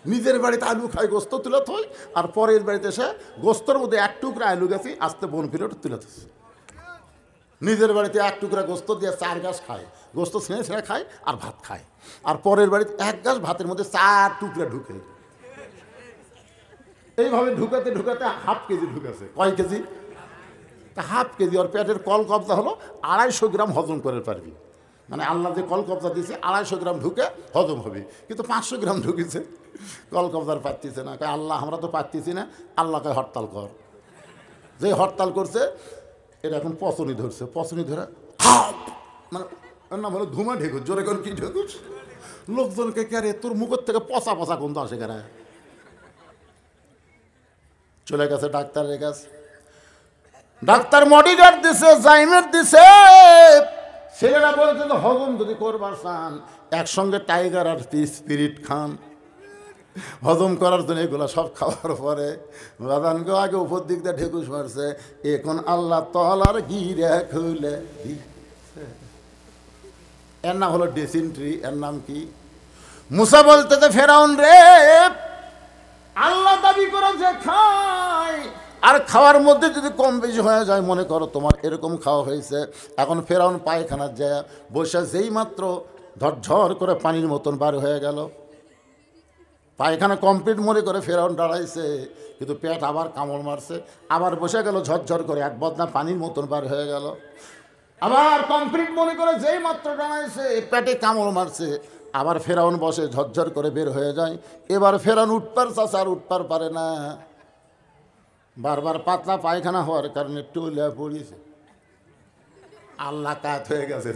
S1: নিজের বাড়িতে আলু খাই, গোস্ত তুলে থই, আর পরের বাড়িতে এসে গোস্তর মধ্যে 1 টুকরা আলু গেছি, আস্তে বন প্লেট তুলে থইছে। নিজের বাড়িতে 1 টুকরা গোস্ত দিয়ে 4 গাছ খায়, গোস্ত ছেঁড়ে ছেঁড়ে খায় আর ভাত খায়। আর পরের বাড়িতে 1 গাছ ভাতের মধ্যে 4 টুকরা ঢুকে। এইভাবে ঢুকাতে ঢুকাতে 1/2 কেজি ঢুকেছে। কয় কেজি? 1/2 কেজি। ওর পেটের কল কবজা হলো 250 গ্রাম হজম করে পারবি। মানে আল্লাহ যে কল কবজা দিয়েছে 250 গ্রাম ঢুকে হজম হবে, কিন্তু 500 গ্রাম ঢুকেছে, কল কবজার পারতেছে না। কয় আল্লাহ আমরা তো পারতেছি না, আল্লাহকে হরতাল কর। যে হরতাল করছে এটা এখন পচনি ধরছে, পচনি ধরে মানে এর নাম হলো ধুমা ঢেকুস। জোরে করে কি ঢেকুস? লোকজনকে কেরে তোর মুখের থেকে পচা পচা গন্ধ আসে কেরা। চলে গেছে ডাক্তারের কাছে, ডাক্তার মডিগার্ড দিছে, জাইমের দিছে। ছেলেরা বলছে তো হজম যদি করবার চান একসঙ্গে টাইগার আর স্পিরিট খান, হজম করার জন্য এগুলো সব খাওয়ার পরে বাদানকে আগে উপর দিক দিয়ে ঢেকুস মারছে, এখন আল্লাহ তলার গিরে খুলে দিচ্ছে। এর নাম হলো ডিসেন্ট্রি। এর নাম কি? মুসা বলতেছে ফেরাউন রে, আল্লাহ দাবি করে যে খায়, আর খাওয়ার মধ্যে যদি কম বেশি হয়ে যায়, মনে করো তোমার এরকম খাওয়া হয়েছে। এখন ফেরাউন পায়খানার যায় বসে, যেই মাত্র ঝরঝর করে পানির মতন বার হয়ে গেল, পায়খানা কমপ্লিট মনে করে ফেরাউন দাঁড়াইছে, কিন্তু পেট আবার কামড় মারছে, আবার বসে গেল ঝরঝর করে, এক বদনা পানির মতন বার হয়ে গেল। আবার কমপ্লিট মনে করে যেই মাত্র দাঁড়াইছে, পেটে কামড় মারছে, আবার ফেরাউন বসে ঝরঝর করে বের হয়ে যায়। এবার ফেরাউন উঠপার চাষা আর উঠপার পারে না, বারবার পাতলা পায়খানা হওয়ার কারণে টুলে পড়িয়েছে। আল্লাহ কাত হয়ে গেছে।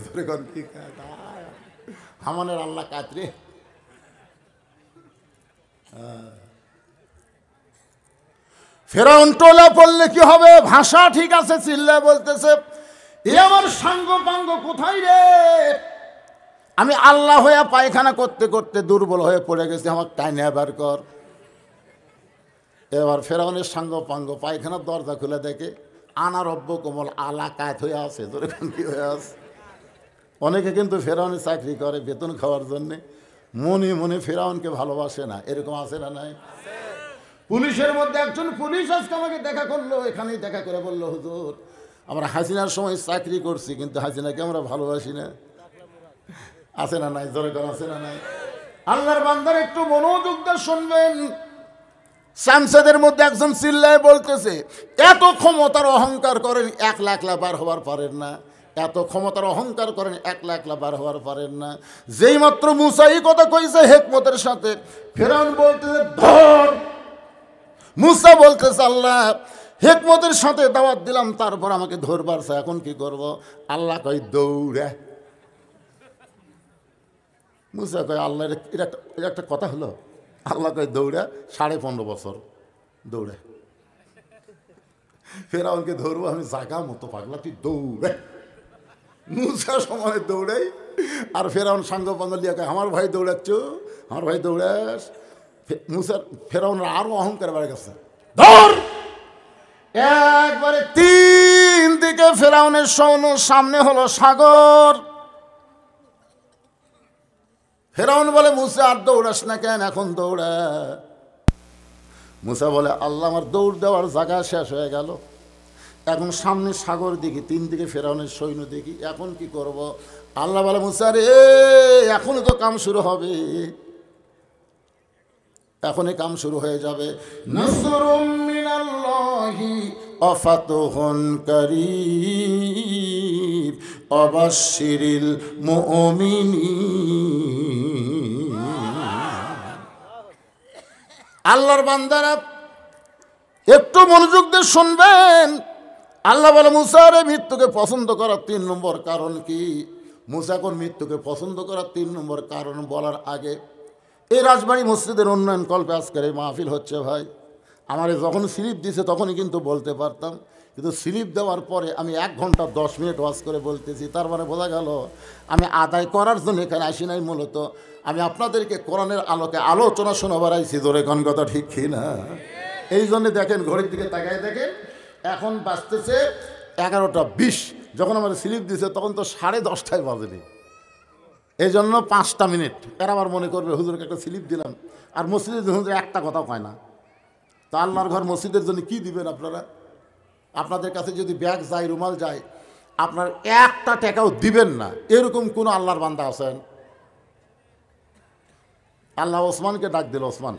S1: হামানের আল্লাহ কাত রে। ফেরাউন টোলা পড়লে কি হবে? ভাষা ঠিক আছে, চিল্লা বলতেছে এ আমার সাঙ্গ পাঙ্গ কোথায় রে? আমি আল্লাহ হয়ে পায়খানা করতে করতে দুর্বল হয়ে পড়ে গেছি, আমার টাইনে বার কর। এবার ফেরাউনের সাঙ্গ পাঙ্গ পায়খানার দরজা খুলে দেখে আনারব্য কোমল আলা কাত হয়ে আছে। তোর এখন কি হয়ে আছে? অনেকে কিন্তু ফেরাউনের চাকরি করে বেতন খাওয়ার জন্যে, মনে মনে ফেরাউনকে ভালোবাসে না। এরকম আছে না নাই? পুলিশের মধ্যে একজন পুলিশ আজকে আমাকে দেখা করলো, এখানেই দেখা করে বললো হুজুর আমরা হাসিনার সময় চাকরি করছি, কিন্তু হাসিনাকে আমরা ভালোবাসি না। আছে না নাই? জোরে করে আছে না নাই? আল্লাহর বান্দার একটু মনোযোগ দিয়ে শুনবেন। সাংসদের মধ্যে একজন চিল্লায় বলতেছে এত ক্ষমতার অহংকার করেন 1 লাখ বার হওয়ার পারেন না, এত ক্ষমতার অহংকার করেন 1 লাখ বার হওয়ার পারেন না। যেই মাত্র মুসা এই কথা কইছে হিকমতের সাথে, ফেরাউন বলতেছে ধর। মুসা বলতেছে আল্লাহ হিকমতের সাথে দাওয়াত দিলাম, তারপর আমাকে ধরবার চাই, এখন কি করব? আল্লাহ কই দৌড়ে। মুসা কয় আল্লাহ এটা একটা কথা হলো? আল্লাহ কয় দৌড়ে 15.5 বছর দৌড়ে। ফেরাউনকে ধরবো আমি, জাগা মতো পাগলা, তুই দৌড়ে। মুসা সমানে দৌড়াই, আর ফেরাউন সাঙ্গ পাঙ্গ লিয়া কয় আমার ভাই দৌড়াচ্ছ, আমার ভাই দৌড়াস। মুসার ফেরাউনরা আরো অহংকার বেড়ে গেছে, ধর। একবারে 3 দিকে ফেরাউনের সৈন্য, সামনে হলো সাগর, ফেরাউন বলে মুসা আর দৌড়াস না কেন, এখন দৌড়া। মুসা বলে আল্লাহ আমার দৌড় দেওয়ার জায়গা শেষ হয়ে গেল, এখন সামনে সাগর দেখি, 3 দিকে ফেরাউনের সৈন্য দেখি, এখন কি করব? আল্লাহ বলে মুসা রে এখনই তো কাম শুরু হবে, এখনই কাম শুরু হয়ে যাবে। নাসরুম মিনাল্লাহি ওয়া ফাতহুন কারীব ওয়াবাশশিরিল মুমিনিন। আল্লাহর বান্দারা একটু মনোযোগ দিয়ে শুনবেন। আল্লাহ বলে মুসা রে মৃত্যুকে পছন্দ করার 3 নম্বর কারণ কি? মুসা কোন মৃত্যুকে পছন্দ করার 3 নম্বর কারণ বলার আগে এই রাজবাড়ি মসজিদের উন্নয়ন কল্পে আজকের এই মাহফিল হচ্ছে ভাই। আমারে যখন স্লিপ দিছে তখনই কিন্তু বলতে পারতাম, কিন্তু স্লিপ দেওয়ার পরে আমি 1 ঘন্টা 10 মিনিট ওয়াজ করে বলতেছি, তার মানে বোঝা গেল আমি আদায় করার জন্য এখানে আসি নাই, মূলত আমি আপনাদেরকে কোরআনের আলোকে আলোচনা শোনাবার আইছি। জোরে কোন কথা ঠিক কি না? এই জন্যে দেখেন ঘড়ির দিকে তাকায় দেখেন, এখন বাজতেছে 11টা 20। যখন আমার স্লিপ দিছে তখন তো 10:30 বাজেনি, এই জন্য 5টা মিনিট। এরা আবার মনে করবে হুজুরকে একটা স্লিপ দিলাম, আর মসজিদের হুজুর একটা কথাও কয় না। তো আল্লাহর ঘর মসজিদের জন্য কি দিবেন আপনারা? আপনাদের কাছে যদি ব্যাগ যায়, রুমাল যায়, আপনার 1টা টাকাও দিবেন না, এরকম কোন আল্লাহর বান্দা আছেন? আল্লাহ ওসমানকে ডাক দিল, ওসমান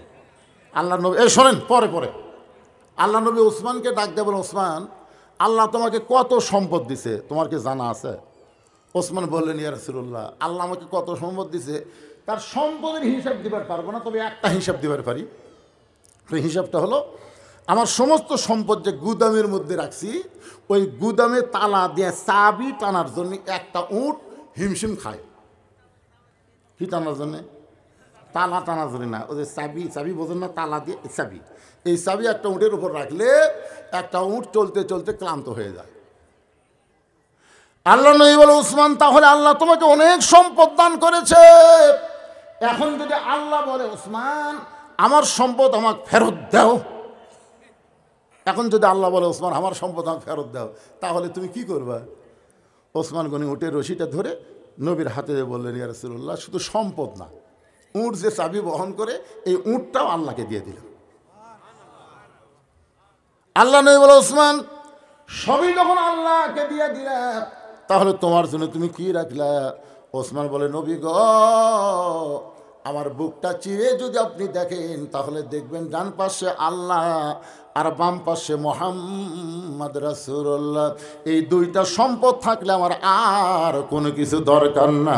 S1: আল্লাহ নবী এই শোনেন, পরে পরে আল্লাহ নবী ওসমানকে ডাক দেবেন, ওসমান আল্লাহ তোমাকে কত সম্পদ দিছে তোমার কি জানা আছে? ওসমান বললেন ইয়া রাসূলুল্লাহ, আল্লাহ আমাকে কত সম্পদ দিছে তার সম্পদের হিসাব দিবার পারবো না, তবে একটা হিসাব দিবার পারি। সেই হিসাবটা হলো আমার সমস্ত সম্পদ যে গুদামের মধ্যে রাখছি, ওই গুদামে তালা দিয়ে চাবি টানার জন্য একটা উট হিমশিম খায়। কি টানার জন্যে? তালা টানার জন্য না, ওই যে চাবি বোঝেন না, তালা দিয়ে চাবি, এই চাবি একটা উটের উপর রাখলে একটা উট চলতে চলতে ক্লান্ত হয়ে যায়। আল্লাহ নবী বলে উসমান তাহলে আল্লাহ তোমাকে অনেক সম্পদ দান করেছে, এখন যদি আল্লাহ বলে উসমান আমার সম্পদ আমাকে ফেরত দাও, এখন যদি আল্লাহ বলে উসমান আমার সম্পদ আমাকে ফেরত দাও, তাহলে তুমি কি করবা? ওসমান গনি উটের রশিটা ধরে নবীর হাতে বললেন ইয়া রাসূলুল্লাহ, শুধু সম্পদ না, উট যে চাবি বহন করে এই উটটাও আল্লাহকে দিয়ে দিলাম। আল্লাহ নবী বলে উসমান সবই যখন আল্লাহকে দিয়ে দিলা, তাহলে তোমার জন্য তুমি কি রাখলা? ওসমান বলে নবী গো, আমার বুকটা চিরে যদি আপনি দেখেন তাহলে দেখবেন ডান পাশে আল্লাহ আর বাম পাশে মুহাম্মদ রাসূলুল্লাহ, এই 2টা সম্পদ থাকলে আমার আর কোনো কিছু দরকার না।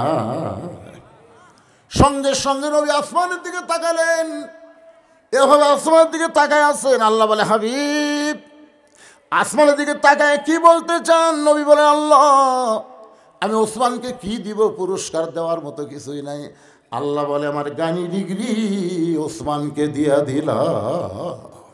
S1: সঙ্গে সঙ্গে নবী আসমানের দিকে তাকালেন, এভাবে আসমানের দিকে তাকায় আছেন। আল্লাহ বলে হাবিব আসমানের দিকে তাকায় কি বলতে চান? নবী বলে আল্লাহ আমি ওসমানকে কি দিব? পুরস্কার দেওয়ার মতো কিছুই নাই। আল্লাহ বলে আমার গানি ডিগ্রি ওসমানকে দিয়া দিলা।